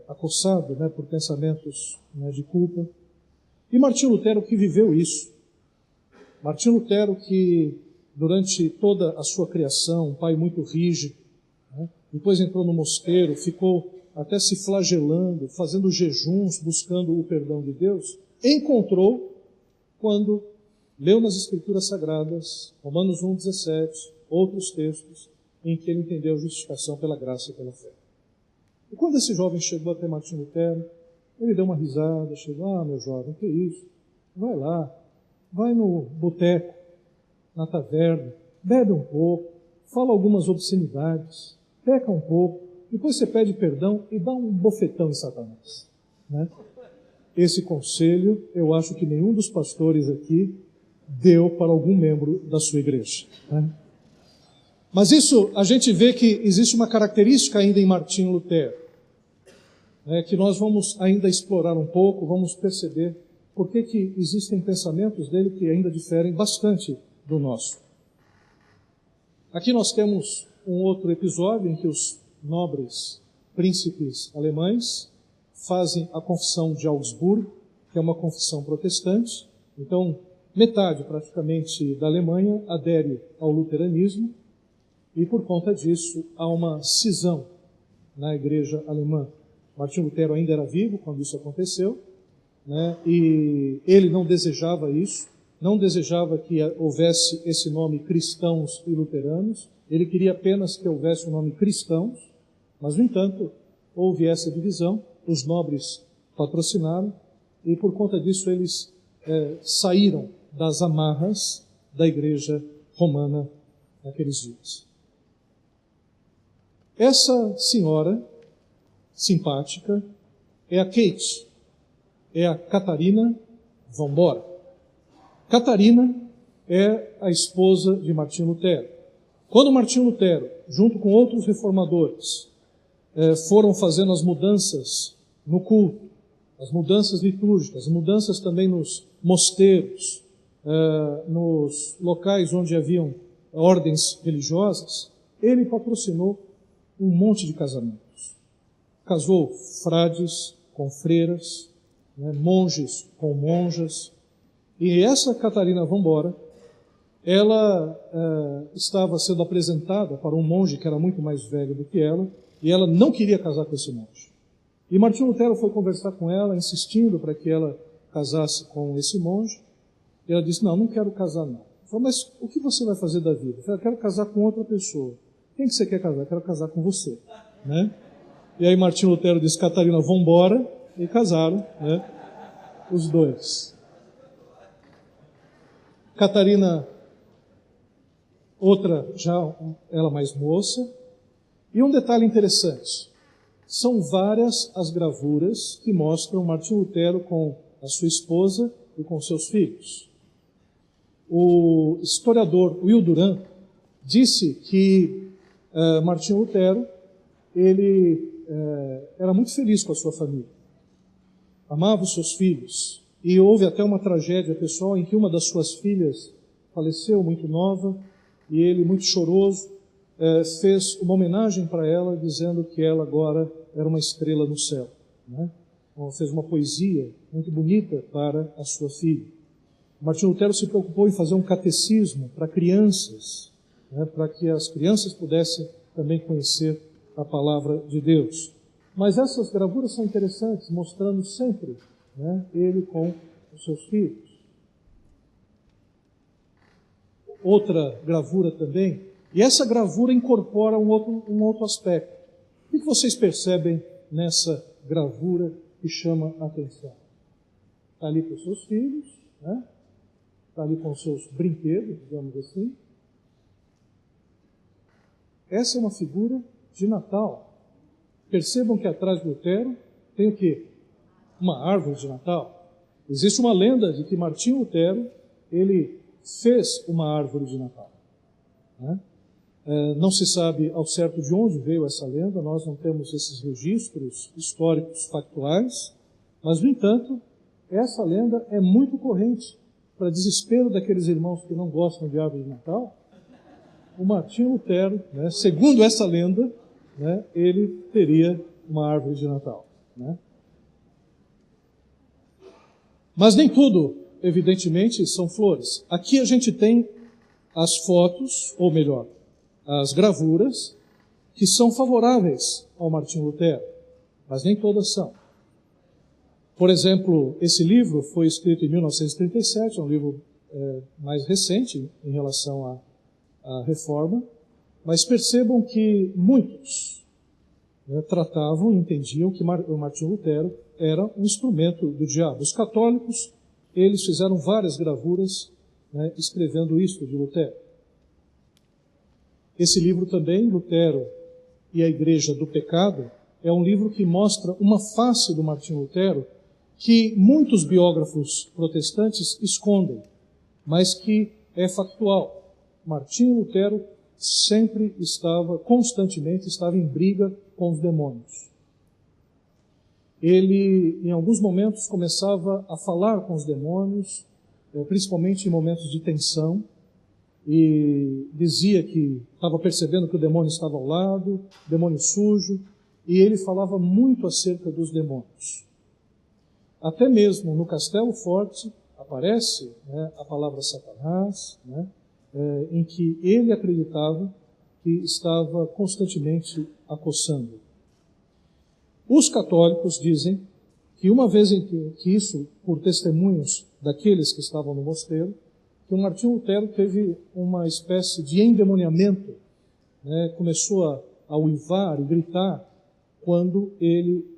acossado, né, por pensamentos, né, de culpa. E Martinho Lutero, que viveu isso, Martinho Lutero, que durante toda a sua criação, um pai muito rígido, né, depois entrou no mosteiro, ficou até se flagelando, fazendo jejuns, buscando o perdão de Deus, encontrou, quando leu nas Escrituras Sagradas, Romanos 1,17, outros textos, em que ele entendeu a justificação pela graça e pela fé. E quando esse jovem chegou até Martinho Lutero, ele deu uma risada, chegou: meu jovem, que isso? Vai lá, vai no boteco, na taverna, bebe um pouco, fala algumas obscenidades, peca um pouco, depois você pede perdão e dá um bofetão em Satanás, né? Esse conselho, eu acho que nenhum dos pastores aqui deu para algum membro da sua igreja, né? Mas isso, a gente vê que existe uma característica ainda em Martinho Lutero, né, que nós vamos ainda explorar um pouco, vamos perceber por que existem pensamentos dele que ainda diferem bastante do nosso. Aqui nós temos um outro episódio em que os nobres príncipes alemães fazem a confissão de Augsburgo, que é uma confissão protestante. Então, metade praticamente da Alemanha adere ao luteranismo, e por conta disso há uma cisão na igreja alemã. Martinho Lutero ainda era vivo quando isso aconteceu, né? E ele não desejava isso, não desejava que houvesse esse nome cristãos e luteranos, ele queria apenas que houvesse o nome cristãos, mas, no entanto, houve essa divisão, os nobres patrocinaram, e por conta disso eles saíram das amarras da igreja romana naqueles dias. Essa senhora simpática é a Kate, é a Catarina Vambora. Catarina é a esposa de Martinho Lutero. Quando Martinho Lutero, junto com outros reformadores, foram fazendo as mudanças no culto, as mudanças litúrgicas, as mudanças também nos mosteiros, nos locais onde haviam ordens religiosas, ele patrocinou um monte de casamentos. Casou frades com freiras, monges com monjas. E essa Catarina Vambora, ela estava sendo apresentada para um monge que era muito mais velho do que ela, e ela não queria casar com esse monge. E Martinho Lutero foi conversar com ela, insistindo para que ela casasse com esse monge. E ela disse, não quero casar não. Ele falou, mas o que você vai fazer da vida? Eu falei, eu quero casar com outra pessoa. Quem que você quer casar? Eu quero casar com você. Né? E aí Martinho Lutero disse, Catarina, vambora, e casaram, né? Os dois. Catarina, outra já, ela mais moça. E um detalhe interessante, são várias as gravuras que mostram Martinho Lutero com a sua esposa e com seus filhos. O historiador Will Durant disse que Martinho Lutero, ele era muito feliz com a sua família, amava os seus filhos, e houve até uma tragédia pessoal em que uma das suas filhas faleceu muito nova, e ele, muito choroso, fez uma homenagem para ela, dizendo que ela agora era uma estrela no céu. Né? Fez uma poesia muito bonita para a sua filha. Martinho Lutero se preocupou em fazer um catecismo para crianças, né, para que as crianças pudessem também conhecer a palavra de Deus. Mas essas gravuras são interessantes, mostrando sempre, né, ele com os seus filhos. Outra gravura também, e essa gravura incorpora um outro aspecto. O que vocês percebem nessa gravura que chama a atenção? Está ali com os seus filhos, né? Está ali com os seus brinquedos, digamos assim. Essa é uma figura de Natal. Percebam que atrás de Lutero tem o quê? Uma árvore de Natal. Existe uma lenda de que Martinho Lutero, ele fez uma árvore de Natal. Né? Não se sabe ao certo de onde veio essa lenda, nós não temos esses registros históricos factuais, mas, no entanto, essa lenda é muito corrente. Para desespero daqueles irmãos que não gostam de árvore de Natal, o Martinho Lutero, né, segundo essa lenda, né, ele teria uma árvore de Natal. Né? Mas nem tudo, evidentemente, são flores. Aqui a gente tem as fotos, ou melhor, as gravuras, que são favoráveis ao Martinho Lutero, mas nem todas são. Por exemplo, esse livro foi escrito em 1937, é um livro mais recente em relação à Reforma, mas percebam que muitos tratavam e entendiam que o Martinho Lutero era um instrumento do diabo. Os católicos, eles fizeram várias gravuras, né, escrevendo isto de Lutero. Esse livro também, Lutero e a Igreja do Pecado, é um livro que mostra uma face do Martinho Lutero que muitos biógrafos protestantes escondem, mas que é factual. Martinho Lutero sempre constantemente estava em briga com os demônios. Ele, em alguns momentos, começava a falar com os demônios, principalmente em momentos de tensão, e dizia que estava percebendo que o demônio estava ao lado, demônio sujo, e ele falava muito acerca dos demônios. Até mesmo no Castelo Forte aparece, né, a palavra Satanás, né, em que ele acreditava que estava constantemente acossando. Os católicos dizem que uma vez em que isso, por testemunhos daqueles que estavam no mosteiro, que o Martinho Lutero teve uma espécie de endemoniamento, né, começou a uivar e gritar quando ele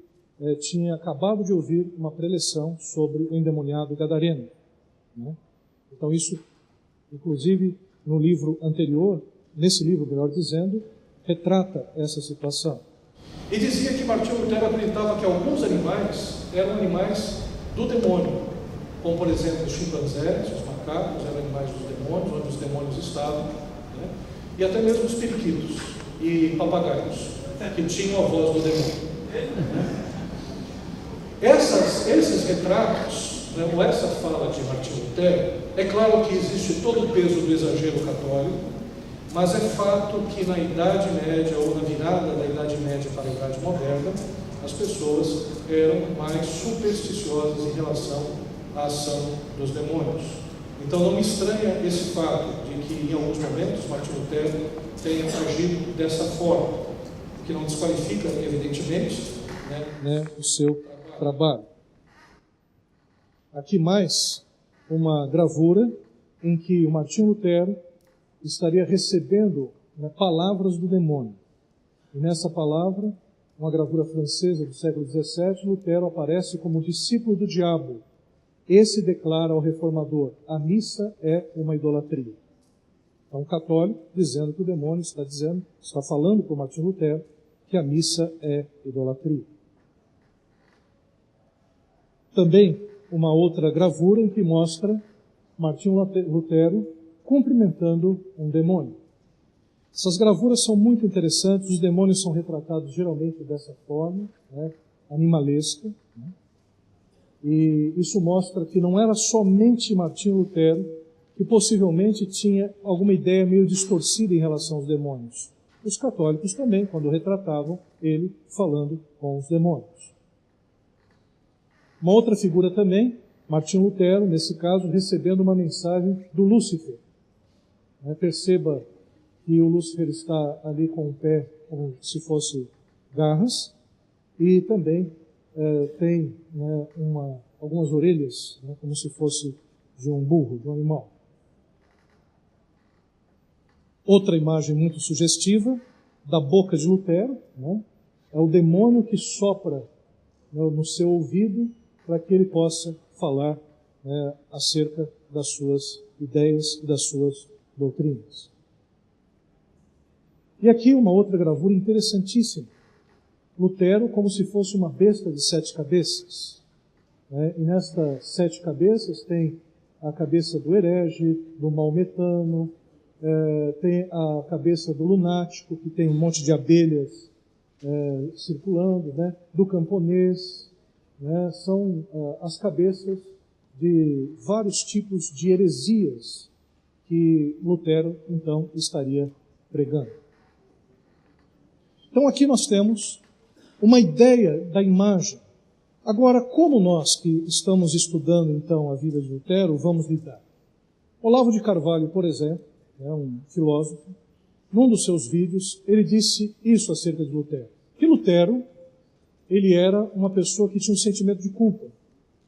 tinha acabado de ouvir uma preleção sobre o endemoniado gadareno. Né? Então isso, inclusive, no livro anterior, nesse livro, melhor dizendo, retrata essa situação. E dizia que Martinho Lutero acreditava que alguns animais eram animais do demônio, como por exemplo os chimpanzés, os macacos, eram animais dos demônios, onde os demônios estavam, né? E até mesmo os periquitos e papagaios, que tinham a voz do demônio. Esses retratos, né, ou essa fala de Martinho Lutero, é claro que existe todo o peso do exagero católico, mas é fato que na Idade Média, ou na virada da Idade Média para a Idade Moderna, as pessoas eram mais supersticiosas em relação à ação dos demônios. Então não me estranha esse fato de que em alguns momentos Martinho Lutero tenha agido dessa forma, que não desqualifica, evidentemente, o seu trabalho. Aqui mais uma gravura em que o Martinho Lutero estaria recebendo, né, palavras do demônio. E nessa palavra, uma gravura francesa do século XVII, Lutero aparece como discípulo do diabo. Esse declara ao reformador: a missa é uma idolatria. Então, um católico dizendo que o demônio está falando para o Martinho Lutero que a missa é idolatria. Também uma outra gravura em que mostra Martinho Lutero cumprimentando um demônio. Essas gravuras são muito interessantes, os demônios são retratados geralmente dessa forma, né, animalesca, né? E isso mostra que não era somente Martinho Lutero que possivelmente tinha alguma ideia meio distorcida em relação aos demônios. Os católicos também, quando retratavam ele falando com os demônios. Uma outra figura também, Martinho Lutero, nesse caso, recebendo uma mensagem do Lúcifer. Perceba que o Lúcifer está ali com o pé como se fosse garras, e também tem, né, algumas orelhas, né, como se fosse de um burro, de um animal. Outra imagem muito sugestiva da boca de Lutero, né, é o demônio que sopra, né, no seu ouvido para que ele possa falar, né, acerca das suas ideias e das suas doutrinas. E aqui uma outra gravura interessantíssima. Lutero como se fosse uma besta de 7 cabeças. E nestas 7 cabeças tem a cabeça do herege, do maometano, tem a cabeça do lunático, que tem um monte de abelhas circulando, né, do camponês, né, são as cabeças de vários tipos de heresias que Lutero, então, estaria pregando. Então, aqui nós temos uma ideia da imagem. Agora, como nós que estamos estudando, então, a vida de Lutero, vamos lidar? Olavo de Carvalho, por exemplo, um filósofo, num dos seus vídeos, ele disse isso acerca de Lutero. Que Lutero, ele era uma pessoa que tinha um sentimento de culpa.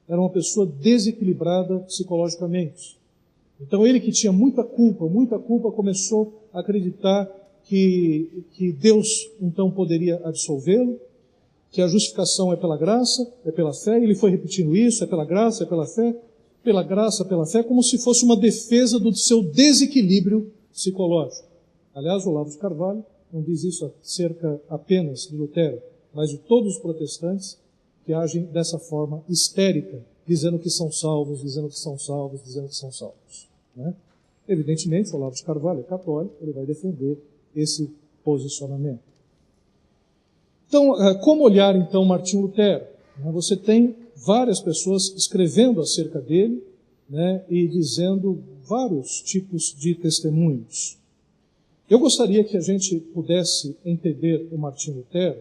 Era uma pessoa desequilibrada psicologicamente. Então ele que tinha muita culpa, começou a acreditar que Deus então poderia absolvê-lo, que a justificação é pela graça, é pela fé, e ele foi repetindo isso, é pela graça, é pela graça, pela fé, como se fosse uma defesa do seu desequilíbrio psicológico. Aliás, o Olavo de Carvalho não diz isso acerca apenas de Lutero, mas de todos os protestantes que agem dessa forma histérica, dizendo que são salvos, dizendo que são salvos, dizendo que são salvos. Né? Evidentemente, o Olavo de Carvalho é católico, ele vai defender esse posicionamento. Então, como olhar então Martinho Lutero? Você tem várias pessoas escrevendo acerca dele, né, e dizendo vários tipos de testemunhos. Eu gostaria que a gente pudesse entender o Martinho Lutero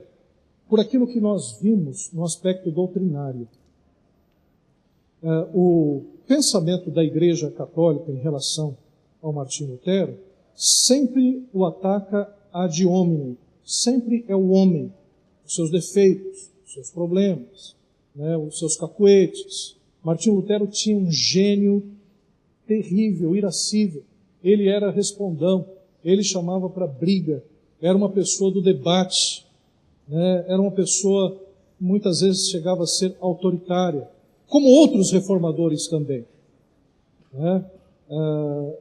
por aquilo que nós vimos no aspecto doutrinário. O pensamento da Igreja Católica em relação ao Martinho Lutero sempre o ataca ad hominem, sempre é o homem, os seus defeitos, os seus problemas, né, os seus cacuetes. Martinho Lutero tinha um gênio terrível, irascível. Ele era respondão, ele chamava para briga, era uma pessoa do debate, né, era uma pessoa que muitas vezes chegava a ser autoritária, como outros reformadores também. Né?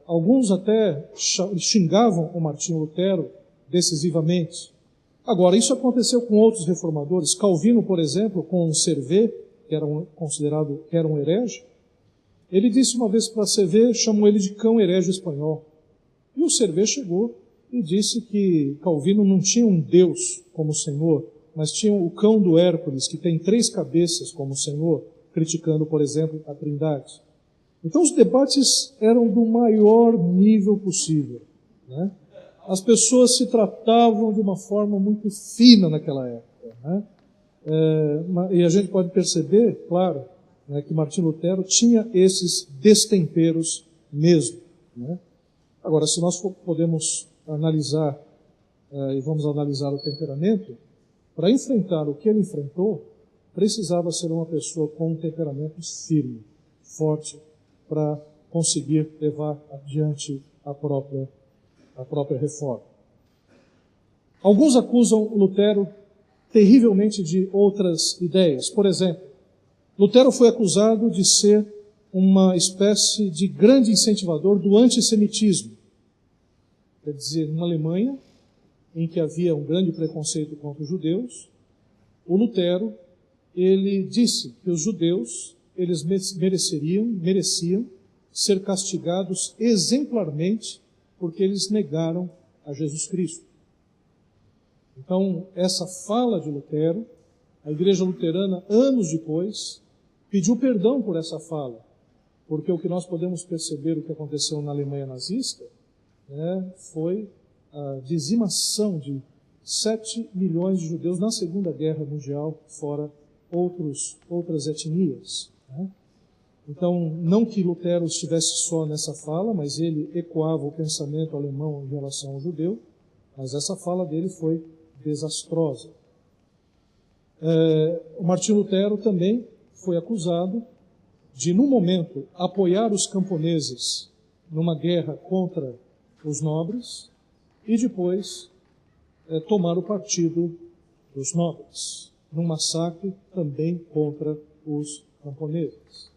Alguns até xingavam o Martinho Lutero decisivamente. Agora, isso aconteceu com outros reformadores. Calvino, por exemplo, com Servet, que era considerado que era um herege, ele disse uma vez para Servet, chamou ele de cão herege espanhol. E o Servet chegou e disse que Calvino não tinha um Deus como Senhor, mas tinha o cão do Hércules, que tem 3 cabeças como Senhor, criticando, por exemplo, a Trindade. Então os debates eram do maior nível possível, né? As pessoas se tratavam de uma forma muito fina naquela época, né? E a gente pode perceber, claro, né, que Martinho Lutero tinha esses destemperos mesmo, né? Agora, se nós podemos analisar, e vamos analisar o temperamento, para enfrentar o que ele enfrentou, precisava ser uma pessoa com um temperamento firme, forte, para conseguir levar adiante a própria reforma. Alguns acusam Lutero terrivelmente de outras ideias. Por exemplo, Lutero foi acusado de ser uma espécie de grande incentivador do antissemitismo. Quer dizer, numa Alemanha em que havia um grande preconceito contra os judeus, o Lutero, ele disse que os judeus, eles mereciam ser castigados exemplarmente porque eles negaram a Jesus Cristo. Então, essa fala de Lutero, a Igreja Luterana, anos depois, pediu perdão por essa fala, porque o que nós podemos perceber, o que aconteceu na Alemanha nazista, né, foi a dizimação de 7 milhões de judeus na Segunda Guerra Mundial, fora outras etnias, né? Então, não que Lutero estivesse só nessa fala, mas ele ecoava o pensamento alemão em relação ao judeu, mas essa fala dele foi desastrosa. O Martinho Lutero também foi acusado de, no momento, apoiar os camponeses numa guerra contra os nobres e depois tomar o partido dos nobres, num massacre também contra os camponeses.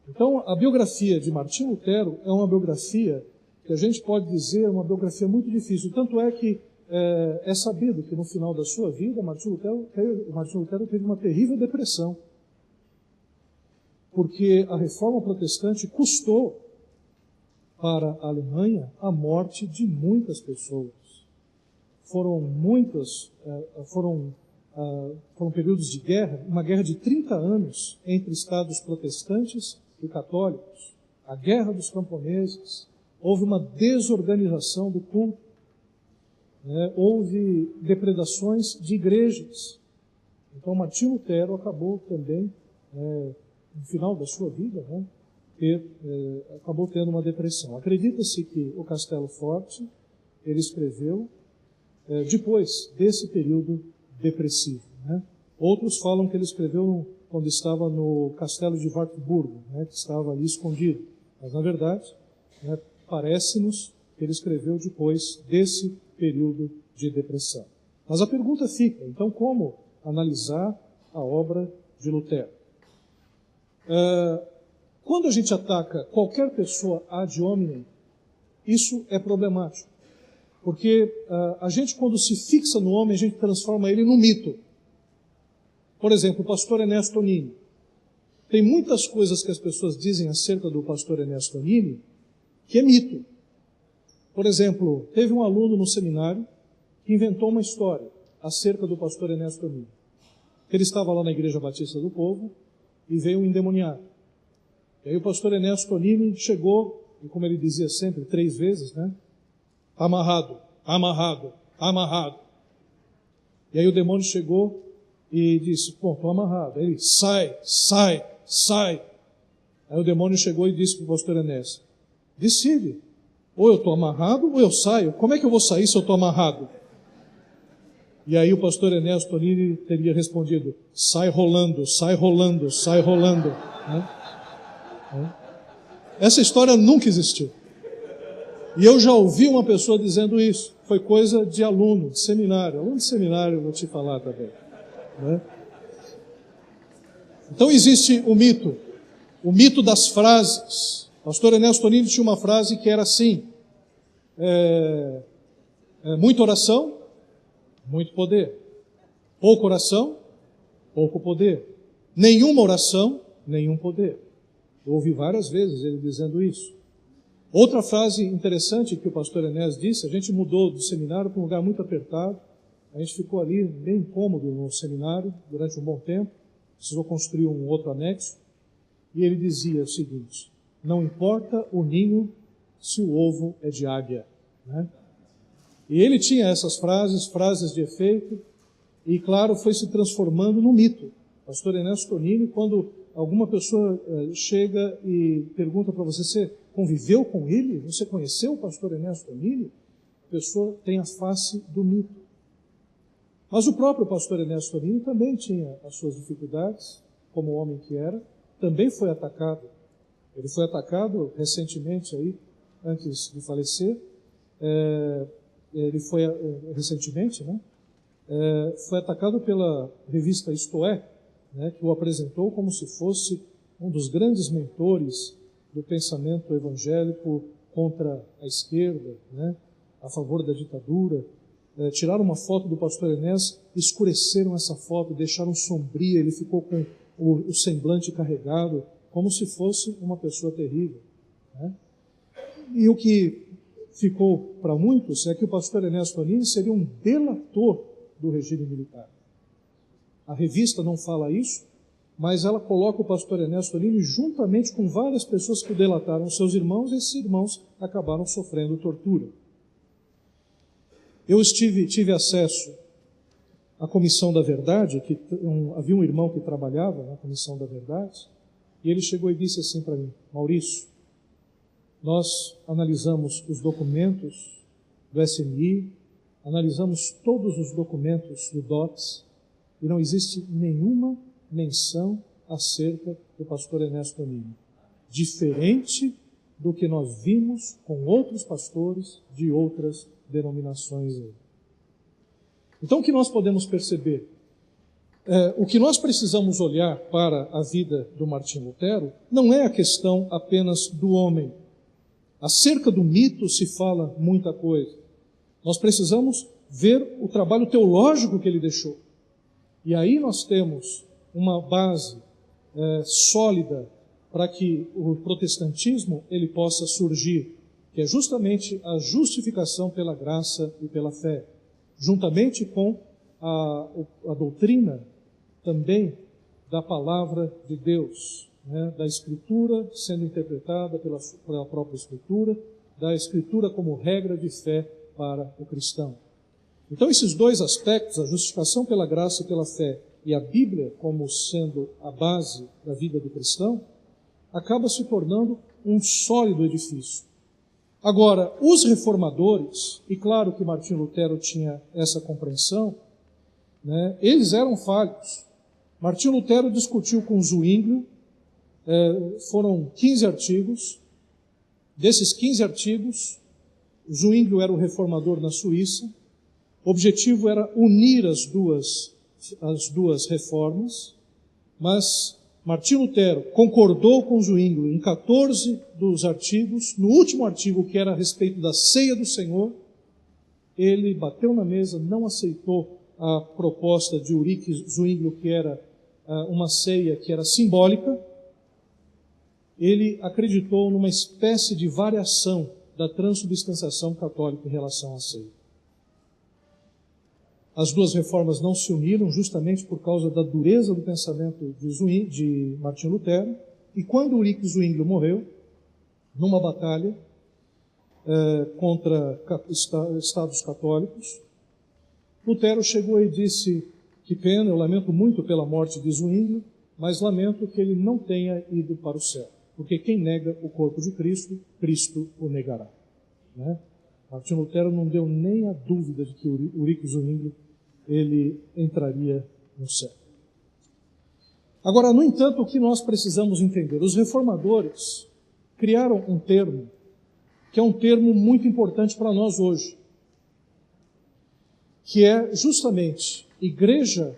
Então, a biografia de Martinho Lutero é uma biografia que a gente pode dizer uma biografia muito difícil. Tanto é que é sabido que no final da sua vida, Martinho Lutero teve uma terrível depressão, porque a reforma protestante custou para a Alemanha a morte de muitas pessoas. Foram períodos de guerra, uma guerra de 30 anos entre estados protestantes e católicos, a guerra dos camponeses, houve uma desorganização do culto, né? Houve depredações de igrejas. Então Martinho Lutero acabou também, no final da sua vida, né, acabou tendo uma depressão. Acredita-se que o Castelo Forte ele escreveu depois desse período depressivo, né? Outros falam que ele escreveu quando estava no castelo de Wartburgo, né, que estava ali escondido. Mas, na verdade, né, parece-nos que ele escreveu depois desse período de depressão. Mas a pergunta fica, então, como analisar a obra de Lutero? Quando a gente ataca qualquer pessoa ad hominem, isso é problemático. Porque a gente, quando se fixa no homem, a gente transforma ele num mito. Por exemplo, o pastor Ernesto Nini. Tem muitas coisas que as pessoas dizem acerca do pastor Ernesto Nini que é mito. Por exemplo, teve um aluno no seminário que inventou uma história acerca do pastor Ernesto Nini. Ele estava lá na Igreja Batista do Povo e veio um endemoniado. E aí o pastor Ernesto Nini chegou, e como ele dizia sempre, 3 vezes, né? Amarrado, amarrado, amarrado. E aí o demônio chegou e disse, bom, estou amarrado. Aí ele, sai, sai, sai. Aí o demônio chegou e disse para o pastor Ernesto, decide, ou eu estou amarrado ou eu saio. Como é que eu vou sair se eu estou amarrado? E aí o pastor Ernesto Nini teria respondido, sai rolando, sai rolando, sai rolando. Né? Essa história nunca existiu. E eu já ouvi uma pessoa dizendo isso. Foi coisa de aluno, de seminário. Aluno de seminário, eu vou te falar também. Né? Então existe o mito das frases. O pastor Ernesto Nini tinha uma frase que era assim, Muita oração, muito poder. Pouca oração, pouco poder. Nenhuma oração, nenhum poder. Eu ouvi várias vezes ele dizendo isso. Outra frase interessante que o pastor Enés disse, a gente mudou do seminário para um lugar muito apertado, a gente ficou ali bem incômodo no seminário durante um bom tempo, precisou construir um outro anexo, e ele dizia o seguinte: não importa o ninho se o ovo é de águia, né? E ele tinha essas frases de efeito, e claro, foi se transformando num mito. Pastor Enés Tonini, quando alguma pessoa chega e pergunta para você: você conviveu com ele? Você conheceu o pastor Enés Tonini? A pessoa tem a face do mito. Mas o próprio pastor Enés Tonini também tinha as suas dificuldades, como homem que era, também foi atacado. Ele foi atacado recentemente, aí, antes de falecer, ele foi recentemente, né? Foi atacado pela revista Isto É, né, que o apresentou como se fosse um dos grandes mentores do pensamento evangélico contra a esquerda, né, a favor da ditadura. Tiraram uma foto do pastor Enés, escureceram essa foto, deixaram sombria, ele ficou com o semblante carregado, como se fosse uma pessoa terrível, né? E o que ficou para muitos é que o pastor Enés Tonini seria um delator do regime militar. A revista não fala isso, mas ela coloca o pastor Enés Tonini juntamente com várias pessoas que delataram seus irmãos, e esses irmãos acabaram sofrendo tortura. Eu tive acesso à Comissão da Verdade, havia um irmão que trabalhava na Comissão da Verdade, e ele chegou e disse assim para mim: Maurício, nós analisamos os documentos do SNI, analisamos todos os documentos do DOPS, e não existe nenhuma menção acerca do pastor Enés Tonini, diferente do que nós vimos com outros pastores de outras denominações aí. Então, o que nós podemos perceber? O que nós precisamos olhar para a vida do Martim Lutero não é a questão apenas do homem. Acerca do mito se fala muita coisa. Nós precisamos ver o trabalho teológico que ele deixou. E aí nós temos uma base sólida para que o protestantismo ele possa surgir, que é justamente a justificação pela graça e pela fé, juntamente com a doutrina também da palavra de Deus, né, da Escritura sendo interpretada pela própria Escritura, da Escritura como regra de fé para o cristão. Então, esses dois aspectos, a justificação pela graça e pela fé e a Bíblia como sendo a base da vida do cristão, acaba se tornando um sólido edifício. Agora, os reformadores, e claro que Martim Lutero tinha essa compreensão, né, eles eram falhos. Martim Lutero discutiu com Zwinglio, foram 15 artigos. Desses 15 artigos, Zwinglio era o reformador na Suíça. O objetivo era unir as duas reformas, mas Martim Lutero concordou com Zwinglio em 14 dos artigos. No último artigo, que era a respeito da ceia do Senhor, ele bateu na mesa, não aceitou a proposta de Ulrich Zwinglio, que era uma ceia que era simbólica. Ele acreditou numa espécie de variação da transubstanciação católica em relação à ceia. As duas reformas não se uniram justamente por causa da dureza do pensamento de Martim Lutero, e quando Ulrich Zwinglio morreu, numa batalha contra estados católicos, Lutero chegou e disse: que pena, eu lamento muito pela morte de Zwinglio, mas lamento que ele não tenha ido para o céu, porque quem nega o corpo de Cristo, Cristo o negará. Né? Martim Lutero não deu nem a dúvida de que Ulrich Zwinglio ele entraria no céu. Agora, no entanto, o que nós precisamos entender? Os reformadores criaram um termo, que é um termo muito importante para nós hoje, que é justamente: igreja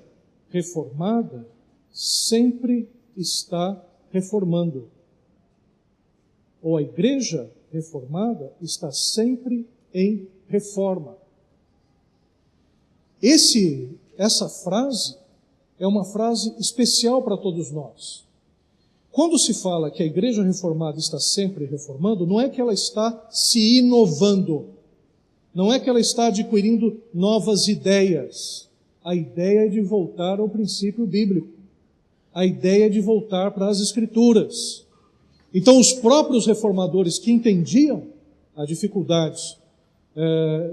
reformada sempre está reformando. Ou a igreja reformada está sempre em reforma. Essa frase é uma frase especial para todos nós. Quando se fala que a Igreja Reformada está sempre reformando, não é que ela está se inovando, não é que ela está adquirindo novas ideias. A ideia é de voltar ao princípio bíblico. A ideia é de voltar para as Escrituras. Então, os próprios reformadores que entendiam a dificuldade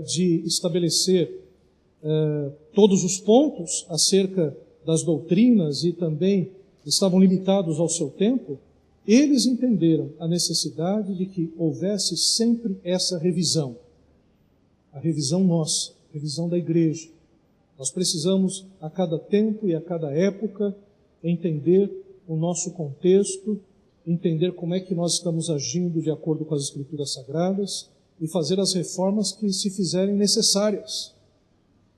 de estabelecer todos os pontos acerca das doutrinas e também estavam limitados ao seu tempo, eles entenderam a necessidade de que houvesse sempre essa revisão. A revisão nossa, a revisão da igreja. Nós precisamos, a cada tempo e a cada época, entender o nosso contexto, entender como é que nós estamos agindo de acordo com as Escrituras Sagradas e fazer as reformas que se fizerem necessárias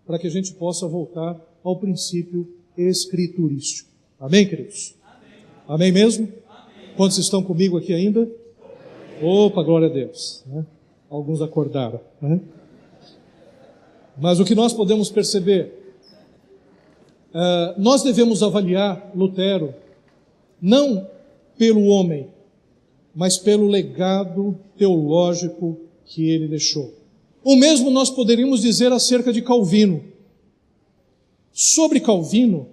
para que a gente possa voltar ao princípio escriturístico. Amém, queridos? Amém mesmo? Amém. Quantos estão comigo aqui ainda? Opa, glória a Deus. Né? Alguns acordaram. Né? Mas o que nós podemos perceber, nós devemos avaliar Lutero não pelo homem, mas pelo legado teológico que ele deixou. O mesmo nós poderíamos dizer acerca de Calvino. Sobre Calvino,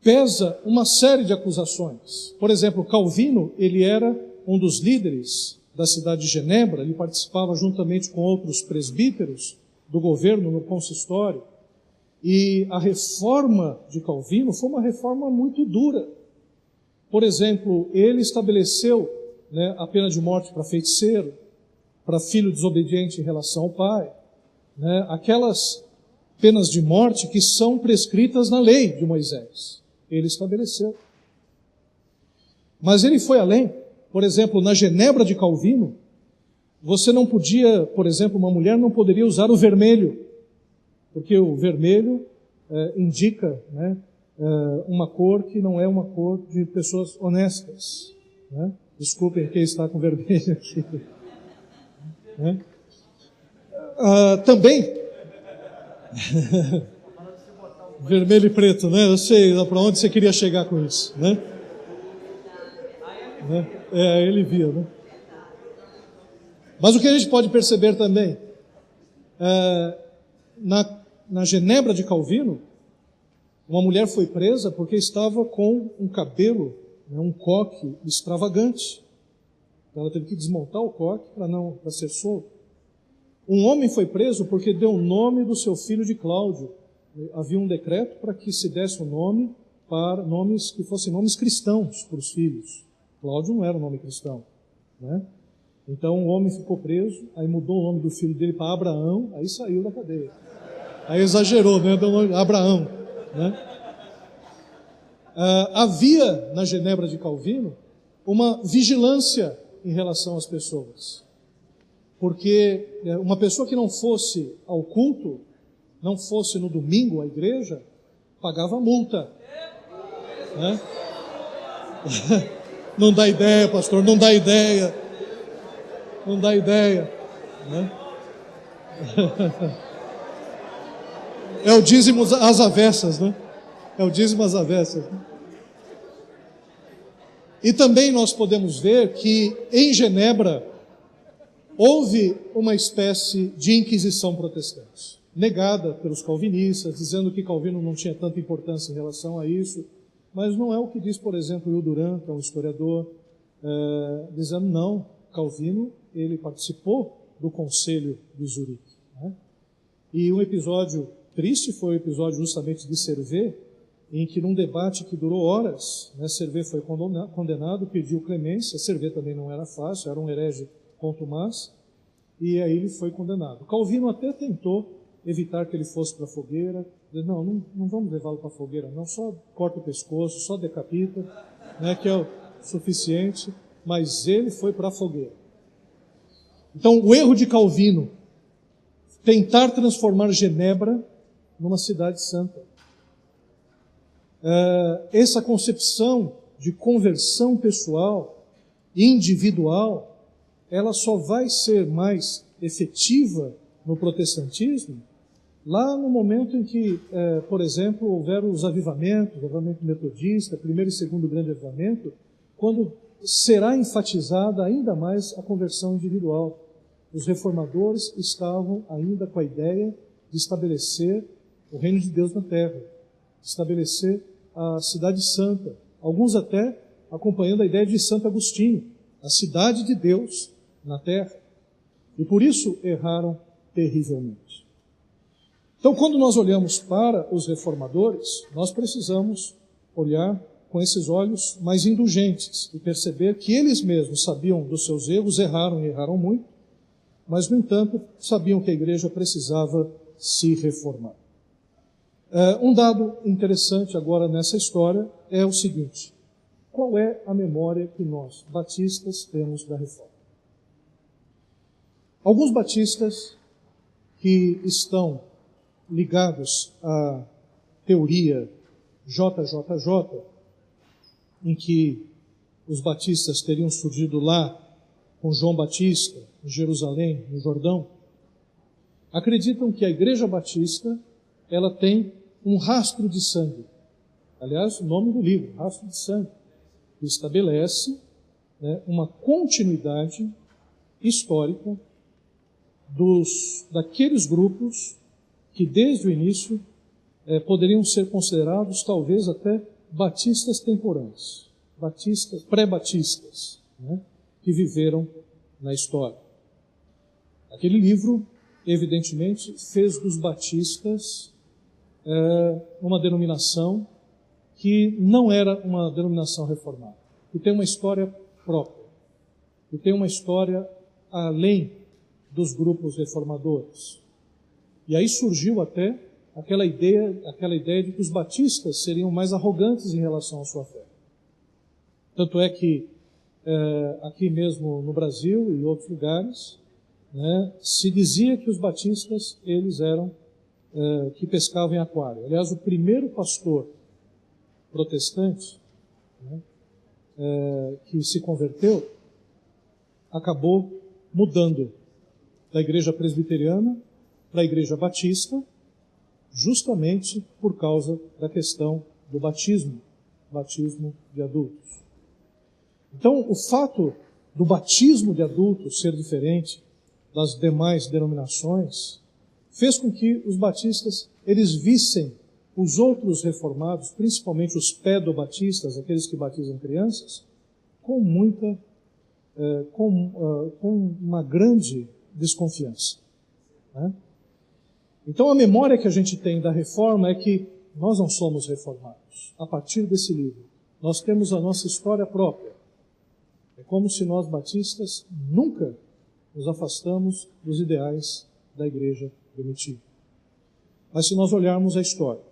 pesa uma série de acusações. Por exemplo, Calvino, ele era um dos líderes da cidade de Genebra, ele participava juntamente com outros presbíteros do governo no consistório, e a reforma de Calvino foi uma reforma muito dura. Por exemplo, ele estabeleceu a pena de morte para feiticeiro, para filho desobediente em relação ao pai, aquelas penas de morte que são prescritas na lei de Moisés. Ele estabeleceu. Mas ele foi além. Por exemplo, na Genebra de Calvino, você não podia, por exemplo, uma mulher não poderia usar o vermelho, porque o vermelho indica uma cor que não é uma cor de pessoas honestas. Desculpem quem está com vermelho aqui. Também vermelho e preto, eu sei para onde você queria chegar com isso, ele via, Mas o que a gente pode perceber também, na Genebra de Calvino, uma mulher foi presa porque estava com um cabelo, um coque extravagante. Ela teve que desmontar o coque para ser solto. Um homem foi preso porque deu o nome do seu filho de Cláudio. Havia um decreto para que se desse o nome para nomes que fossem nomes cristãos para os filhos. Cláudio não era um nome cristão, Então o homem ficou preso, aí mudou o nome do filho dele para Abraão, aí saiu da cadeia. Aí exagerou, deu o nome Abraão, Havia na Genebra de Calvino uma vigilância em relação às pessoas. Porque uma pessoa que não fosse ao culto, não fosse no domingo à igreja, pagava multa. Não dá ideia, pastor, não dá ideia. Não dá ideia. É o dízimo às avessas, É o dízimo às avessas. E também nós podemos ver que em Genebra houve uma espécie de inquisição protestante, negada pelos calvinistas, dizendo que Calvino não tinha tanta importância em relação a isso, mas não é o que diz, por exemplo, Will Durant, que é um historiador, dizendo não, Calvino ele participou do Conselho de Zurique. E um episódio triste foi o episódio justamente de Servet, em que num debate que durou horas, Servet foi condenado, pediu clemência. Servet também não era fácil, era um herege contumaz, e aí ele foi condenado. Calvino até tentou evitar que ele fosse para a fogueira. Não vamos levá-lo para a fogueira, não, só corta o pescoço, só decapita, que é o suficiente, mas ele foi para a fogueira. Então, o erro de Calvino, tentar transformar Genebra numa cidade santa. Essa concepção de conversão pessoal, individual, ela só vai ser mais efetiva no protestantismo Lá no momento em que, por exemplo, houveram os avivamentos, o avivamento metodista, primeiro e segundo grande avivamento, quando será enfatizada ainda mais a conversão individual. Os reformadores estavam ainda com a ideia de estabelecer o reino de Deus na terra, estabelecer a cidade santa, alguns até acompanhando a ideia de Santo Agostinho, a cidade de Deus na terra. E por isso erraram terrivelmente. Então, quando nós olhamos para os reformadores, nós precisamos olhar com esses olhos mais indulgentes e perceber que eles mesmos sabiam dos seus erros, erraram e erraram muito, mas, no entanto, sabiam que a igreja precisava se reformar. Um dado interessante agora nessa história é o seguinte: qual é a memória que nós, batistas, temos da reforma? Alguns batistas que estão ligados à teoria JJJ, em que os batistas teriam surgido lá com João Batista, em Jerusalém, no Jordão, acreditam que a Igreja Batista ela tem um rastro de sangue. Aliás, o nome do livro, Rastro de Sangue, que estabelece, né, uma continuidade histórica daqueles grupos que desde o início poderiam ser considerados talvez até batistas temporâneos, pré-batistas, né, que viveram na história. Aquele livro, evidentemente, fez dos batistas uma denominação que não era uma denominação reformada, que tem uma história própria, que tem uma história além dos grupos reformadores. E aí surgiu até aquela ideia de que os batistas seriam mais arrogantes em relação à sua fé. Tanto é que aqui mesmo no Brasil e em outros lugares, né, se dizia que os batistas eles eram que pescavam em aquário. Aliás, o primeiro pastor protestante, né, que se converteu acabou mudando da igreja presbiteriana para a igreja batista, justamente por causa da questão do batismo de adultos. Então, o fato do batismo de adultos ser diferente das demais denominações fez com que os batistas eles vissem os outros reformados, principalmente os pedobatistas, aqueles que batizam crianças, com uma grande desconfiança, né? Então a memória que a gente tem da reforma é que nós não somos reformados. A partir desse livro, nós temos a nossa história própria. É como se nós batistas nunca nos afastamos dos ideais da igreja primitiva. Mas se nós olharmos a história,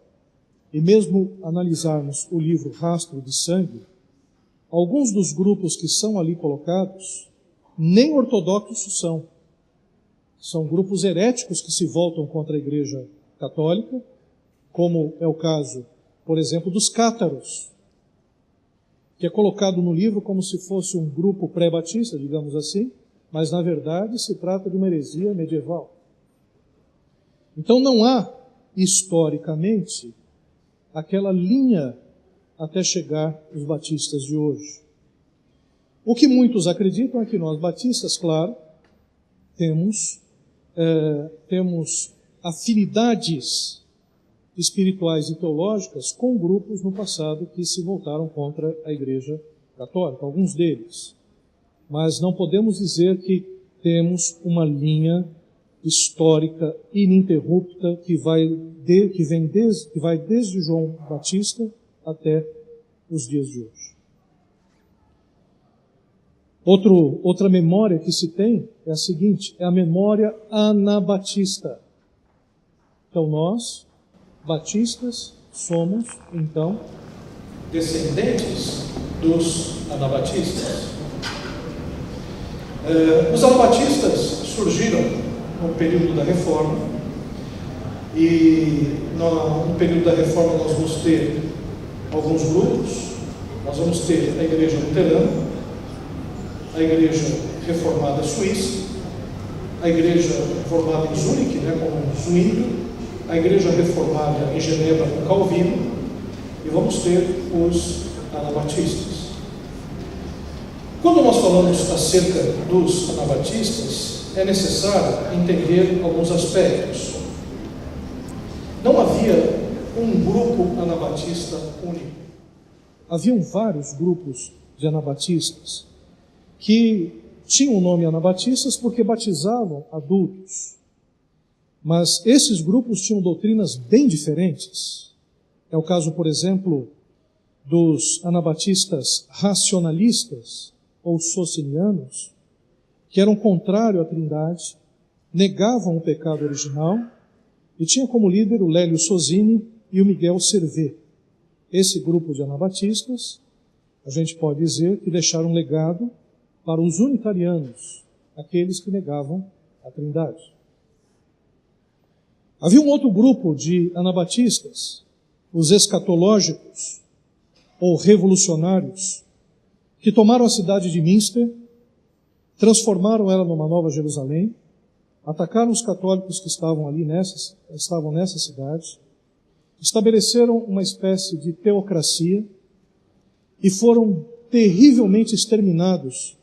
e mesmo analisarmos o livro Rastro de Sangue, alguns dos grupos que são ali colocados, nem ortodoxos são. São grupos heréticos que se voltam contra a Igreja Católica, como é o caso, por exemplo, dos cátaros, que é colocado no livro como se fosse um grupo pré-batista, digamos assim, mas na verdade se trata de uma heresia medieval. Então não há, historicamente, aquela linha até chegar os batistas de hoje. O que muitos acreditam é que nós batistas, claro, temos afinidades espirituais e teológicas com grupos no passado que se voltaram contra a Igreja Católica, alguns deles. Mas não podemos dizer que temos uma linha histórica ininterrupta que vai desde João Batista até os dias de hoje. Outra memória que se tem é a seguinte, é a memória anabatista. Então nós, batistas, somos, então, descendentes dos anabatistas. Os anabatistas surgiram no período da Reforma, e no período da Reforma nós vamos ter alguns grupos. Nós vamos ter a Igreja Luterana, a Igreja Reformada Suíça, a Igreja Reformada em Zurique, como Zwingli, a Igreja Reformada em Genebra com Calvino, e vamos ter os anabatistas. Quando nós falamos acerca dos anabatistas, é necessário entender alguns aspectos. Não havia um grupo anabatista único. Haviam vários grupos de anabatistas que tinham o nome anabatistas porque batizavam adultos. Mas esses grupos tinham doutrinas bem diferentes. É o caso, por exemplo, dos anabatistas racionalistas ou socinianos, que eram contrários à Trindade, negavam o pecado original e tinha como líder o Lélio Sozzini e o Miguel Servet. Esse grupo de anabatistas, a gente pode dizer que deixaram um legado para os unitarianos, aqueles que negavam a Trindade. Havia um outro grupo de anabatistas, os escatológicos ou revolucionários, que tomaram a cidade de Münster, transformaram ela numa nova Jerusalém, atacaram os católicos que estavam nessa cidade, estabeleceram uma espécie de teocracia e foram terrivelmente exterminados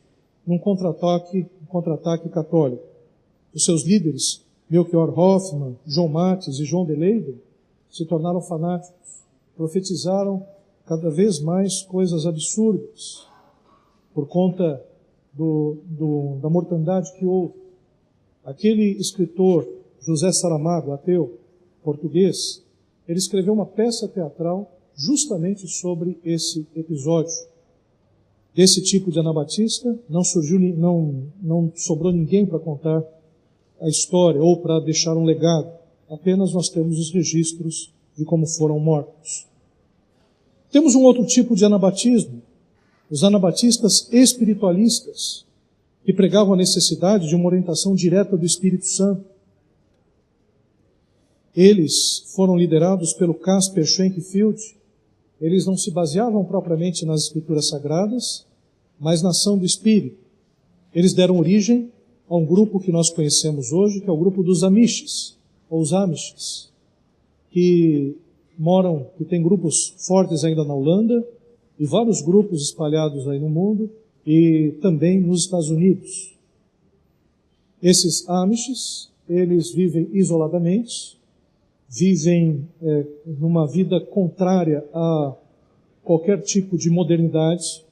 num contra-ataque católico. Os seus líderes, Melchior Hoffmann, João Mates e João de Leyden, se tornaram fanáticos, profetizaram cada vez mais coisas absurdas por conta da mortandade que houve. Aquele escritor, José Saramago, ateu, português, ele escreveu uma peça teatral justamente sobre esse episódio. Desse tipo de anabatista, não sobrou ninguém para contar a história ou para deixar um legado. Apenas nós temos os registros de como foram mortos. Temos um outro tipo de anabatismo, os anabatistas espiritualistas, que pregavam a necessidade de uma orientação direta do Espírito Santo. Eles foram liderados pelo Caspar Schenkfield. Eles não se baseavam propriamente nas Escrituras Sagradas, mas na ação do Espírito. Eles deram origem a um grupo que nós conhecemos hoje, que é o grupo dos Amishes, ou os Amishes, que tem grupos fortes ainda na Holanda, e vários grupos espalhados aí no mundo, e também nos Estados Unidos. Esses Amishes, eles vivem isoladamente, vivem numa vida contrária a qualquer tipo de modernidade,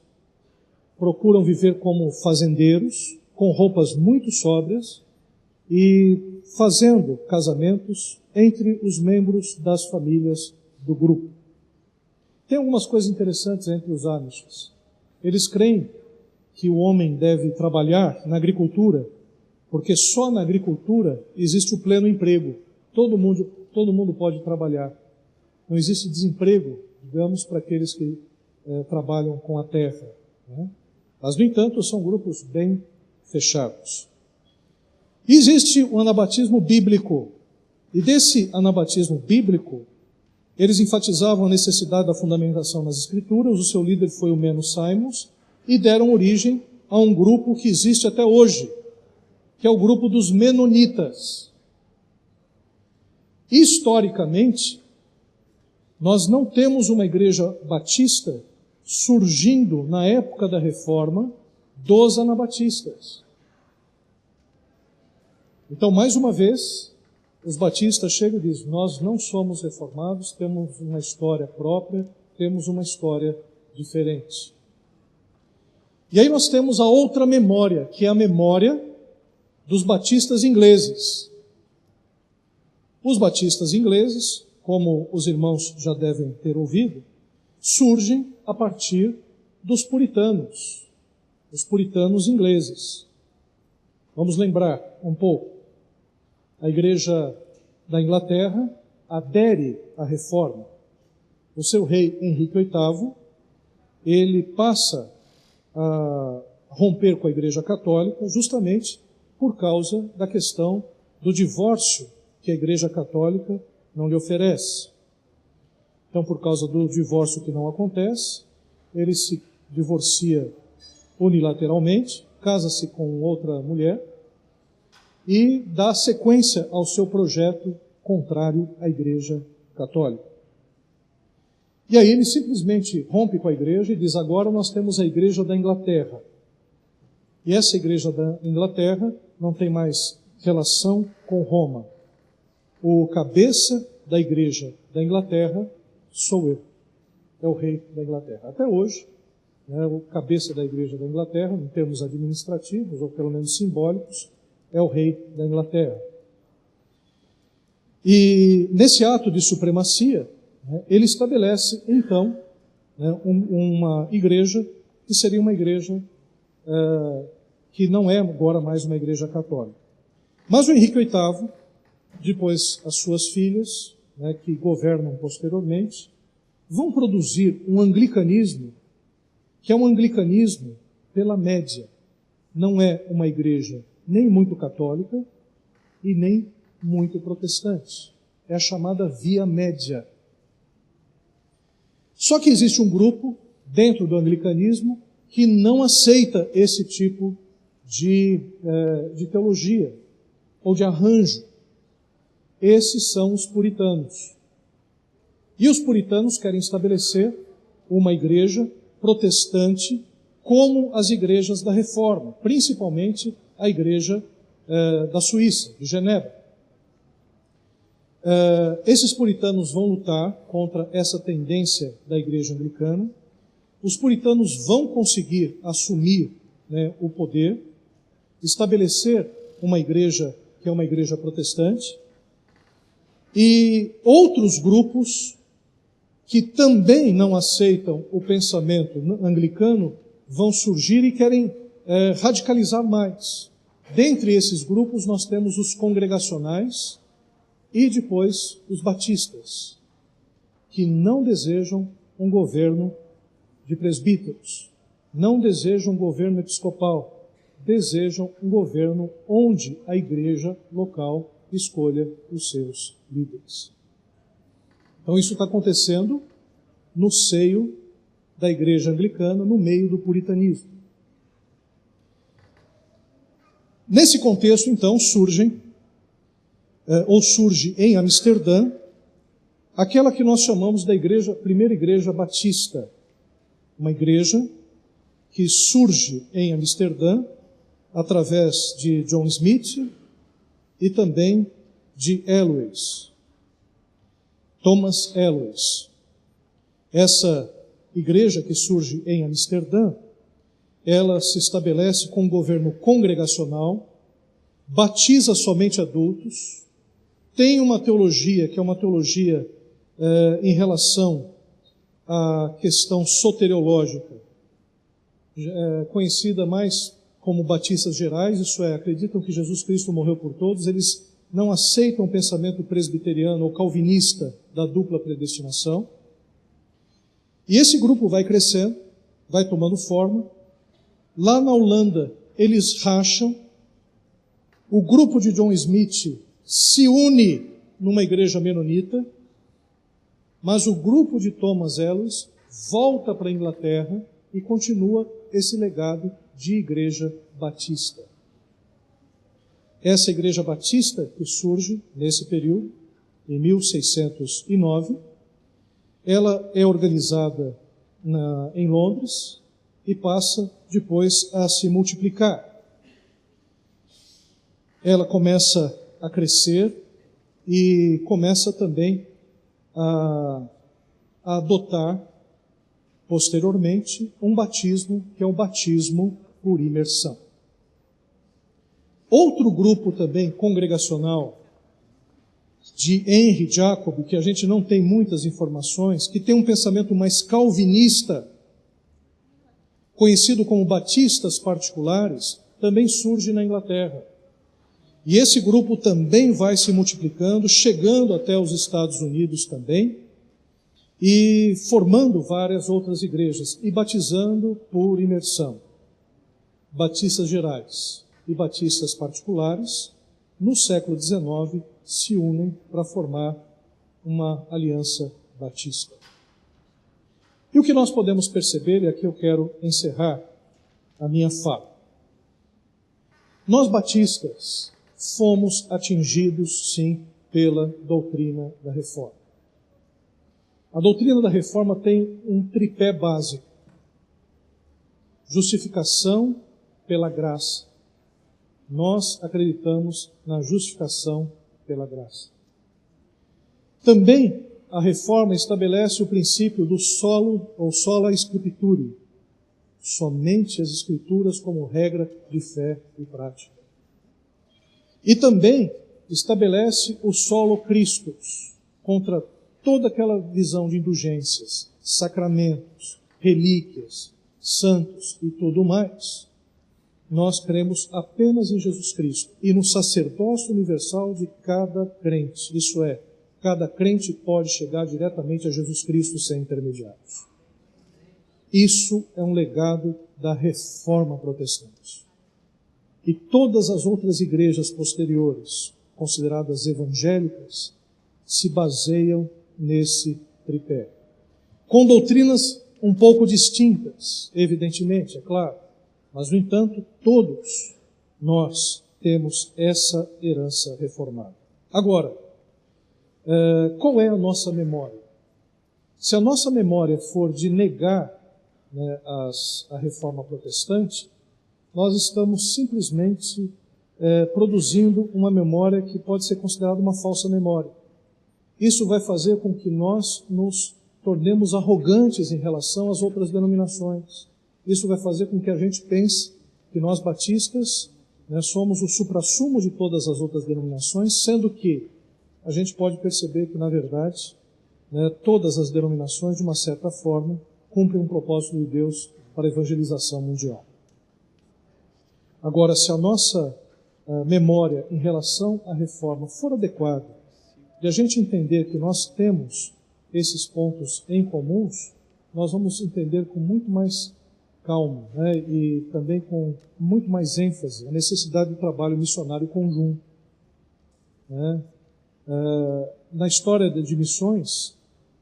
procuram viver como fazendeiros, com roupas muito sóbrias e fazendo casamentos entre os membros das famílias do grupo. Tem algumas coisas interessantes entre os Amishes. Eles creem que o homem deve trabalhar na agricultura, porque só na agricultura existe o pleno emprego. Todo mundo pode trabalhar. Não existe desemprego, digamos, para aqueles que trabalham com a terra, né? Mas, no entanto, são grupos bem fechados. E existe o anabatismo bíblico. E desse anabatismo bíblico, eles enfatizavam a necessidade da fundamentação nas Escrituras. O seu líder foi o Menno Simons, e deram origem a um grupo que existe até hoje, que é o grupo dos Menonitas. Historicamente, nós não temos uma igreja batista surgindo na época da Reforma dos anabatistas. Então, mais uma vez, os batistas chegam e dizem: nós não somos reformados, temos uma história própria, temos uma história diferente. E aí nós temos a outra memória, que é a memória dos batistas ingleses. Os batistas ingleses, como os irmãos já devem ter ouvido, surgem a partir dos puritanos ingleses. Vamos lembrar um pouco. A igreja da Inglaterra adere à reforma. O seu rei Henrique VIII, ele passa a romper com a igreja católica justamente por causa da questão do divórcio que a igreja católica não lhe oferece. Então, por causa do divórcio que não acontece, ele se divorcia unilateralmente, casa-se com outra mulher e dá sequência ao seu projeto contrário à Igreja Católica. E aí ele simplesmente rompe com a igreja e diz: agora nós temos a Igreja da Inglaterra. E essa Igreja da Inglaterra não tem mais relação com Roma. O cabeça da Igreja da Inglaterra sou eu. É o rei da Inglaterra. Até hoje, o cabeça da Igreja da Inglaterra, em termos administrativos, ou pelo menos simbólicos, é o rei da Inglaterra. E nesse ato de supremacia, ele estabelece, então, uma igreja que seria uma igreja que não é agora mais uma igreja católica. Mas o Henrique VIII, depois as suas filhas, que governam posteriormente, vão produzir um anglicanismo, que é um anglicanismo pela média. Não é uma igreja nem muito católica e nem muito protestante. É a chamada via média. Só que existe um grupo dentro do anglicanismo que não aceita esse tipo de teologia ou de arranjo. Esses são os puritanos. E os puritanos querem estabelecer uma igreja protestante como as igrejas da Reforma, principalmente a igreja da Suíça, de Genebra. Esses puritanos vão lutar contra essa tendência da igreja anglicana. Os puritanos vão conseguir assumir o poder, estabelecer uma igreja que é uma igreja protestante, e outros grupos que também não aceitam o pensamento anglicano vão surgir e querem radicalizar mais. Dentre esses grupos nós temos os congregacionais e depois os batistas, que não desejam um governo de presbíteros, não desejam um governo episcopal, desejam um governo onde a igreja local escolha os seus líderes. Então isso está acontecendo no seio da igreja anglicana, no meio do puritanismo. Nesse contexto, então, surge em Amsterdã aquela que nós chamamos da primeira igreja batista. Uma igreja que surge em Amsterdã através de John Smith e também de Aloys, Thomas Aloys. Essa igreja que surge em Amsterdã, ela se estabelece com um governo congregacional, batiza somente adultos, tem uma teologia que é uma teologia em relação à questão soteriológica, conhecida mais como batistas gerais, isso é, acreditam que Jesus Cristo morreu por todos, eles não aceitam o pensamento presbiteriano ou calvinista da dupla predestinação. E esse grupo vai crescendo, vai tomando forma. Lá na Holanda, eles racham. O grupo de John Smith se une numa igreja menonita, mas o grupo de Thomas Aloys volta para a Inglaterra e continua esse legado de igreja batista. Essa igreja batista que surge nesse período, em 1609, ela é organizada em Londres e passa depois a se multiplicar. Ela começa a crescer e começa também a adotar, posteriormente, um batismo que é o batismo por imersão. Outro grupo também congregacional de Henry Jacob, que a gente não tem muitas informações, que tem um pensamento mais calvinista, conhecido como batistas particulares, também surge na Inglaterra. E esse grupo também vai se multiplicando, chegando até os Estados Unidos também, e formando várias outras igrejas, e batizando por imersão. Batistas gerais e batistas particulares, no século XIX, se unem para formar uma aliança batista. E o que nós podemos perceber, e aqui eu quero encerrar a minha fala. Nós batistas fomos atingidos, sim, pela doutrina da Reforma. A doutrina da Reforma tem um tripé básico: justificação pela graça. Nós acreditamos na justificação pela graça. Também a Reforma estabelece o princípio do solo ou sola scripturae, somente as Escrituras como regra de fé e prática. E também estabelece o solo Christus, contra toda aquela visão de indulgências, sacramentos, relíquias, santos e tudo mais. Nós cremos apenas em Jesus Cristo e no sacerdócio universal de cada crente. Isso é, cada crente pode chegar diretamente a Jesus Cristo sem intermediários. Isso é um legado da Reforma Protestante. E todas as outras igrejas posteriores, consideradas evangélicas, se baseiam nesse tripé. Com doutrinas um pouco distintas, evidentemente, é claro, mas, no entanto, todos nós temos essa herança reformada. Agora, qual é a nossa memória? Se a nossa memória for de negar, né, a Reforma Protestante, nós estamos simplesmente produzindo uma memória que pode ser considerada uma falsa memória. Isso vai fazer com que nós nos tornemos arrogantes em relação às outras denominações. Isso vai fazer com que a gente pense que nós batistas, né, somos o suprassumo de todas as outras denominações, sendo que a gente pode perceber que, na verdade, né, todas as denominações, de uma certa forma, cumprem um propósito de Deus para a evangelização mundial. Agora, se a nossa memória em relação à Reforma for adequada, e a gente entender que nós temos esses pontos em comuns, nós vamos entender com muito mais calma, né, e também com muito mais ênfase a necessidade do trabalho missionário conjunto. Né? Na história de missões,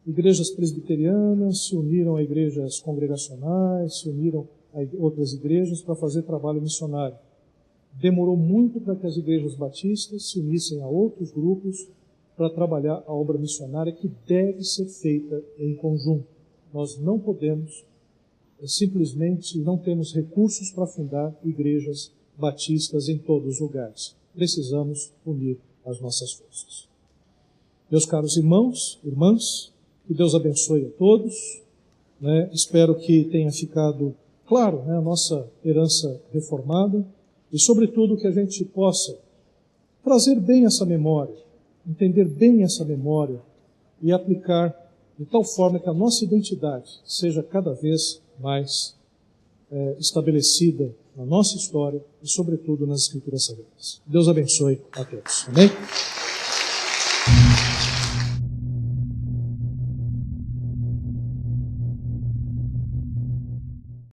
igrejas presbiterianas se uniram a igrejas congregacionais, se uniram a outras igrejas para fazer trabalho missionário. Demorou muito para que as igrejas batistas se unissem a outros grupos para trabalhar a obra missionária que deve ser feita em conjunto. Nós não podemos, simplesmente não temos recursos para fundar igrejas batistas em todos os lugares. Precisamos unir as nossas forças. Meus caros irmãos, irmãs, que Deus abençoe a todos. Né? Espero que tenha ficado claro, né, a nossa herança reformada e, sobretudo, que a gente possa trazer bem essa memória, entender bem essa memória e aplicar de tal forma que a nossa identidade seja cada vez mais estabelecida na nossa história e, sobretudo, nas Escrituras Sagradas. Deus abençoe a todos. Amém?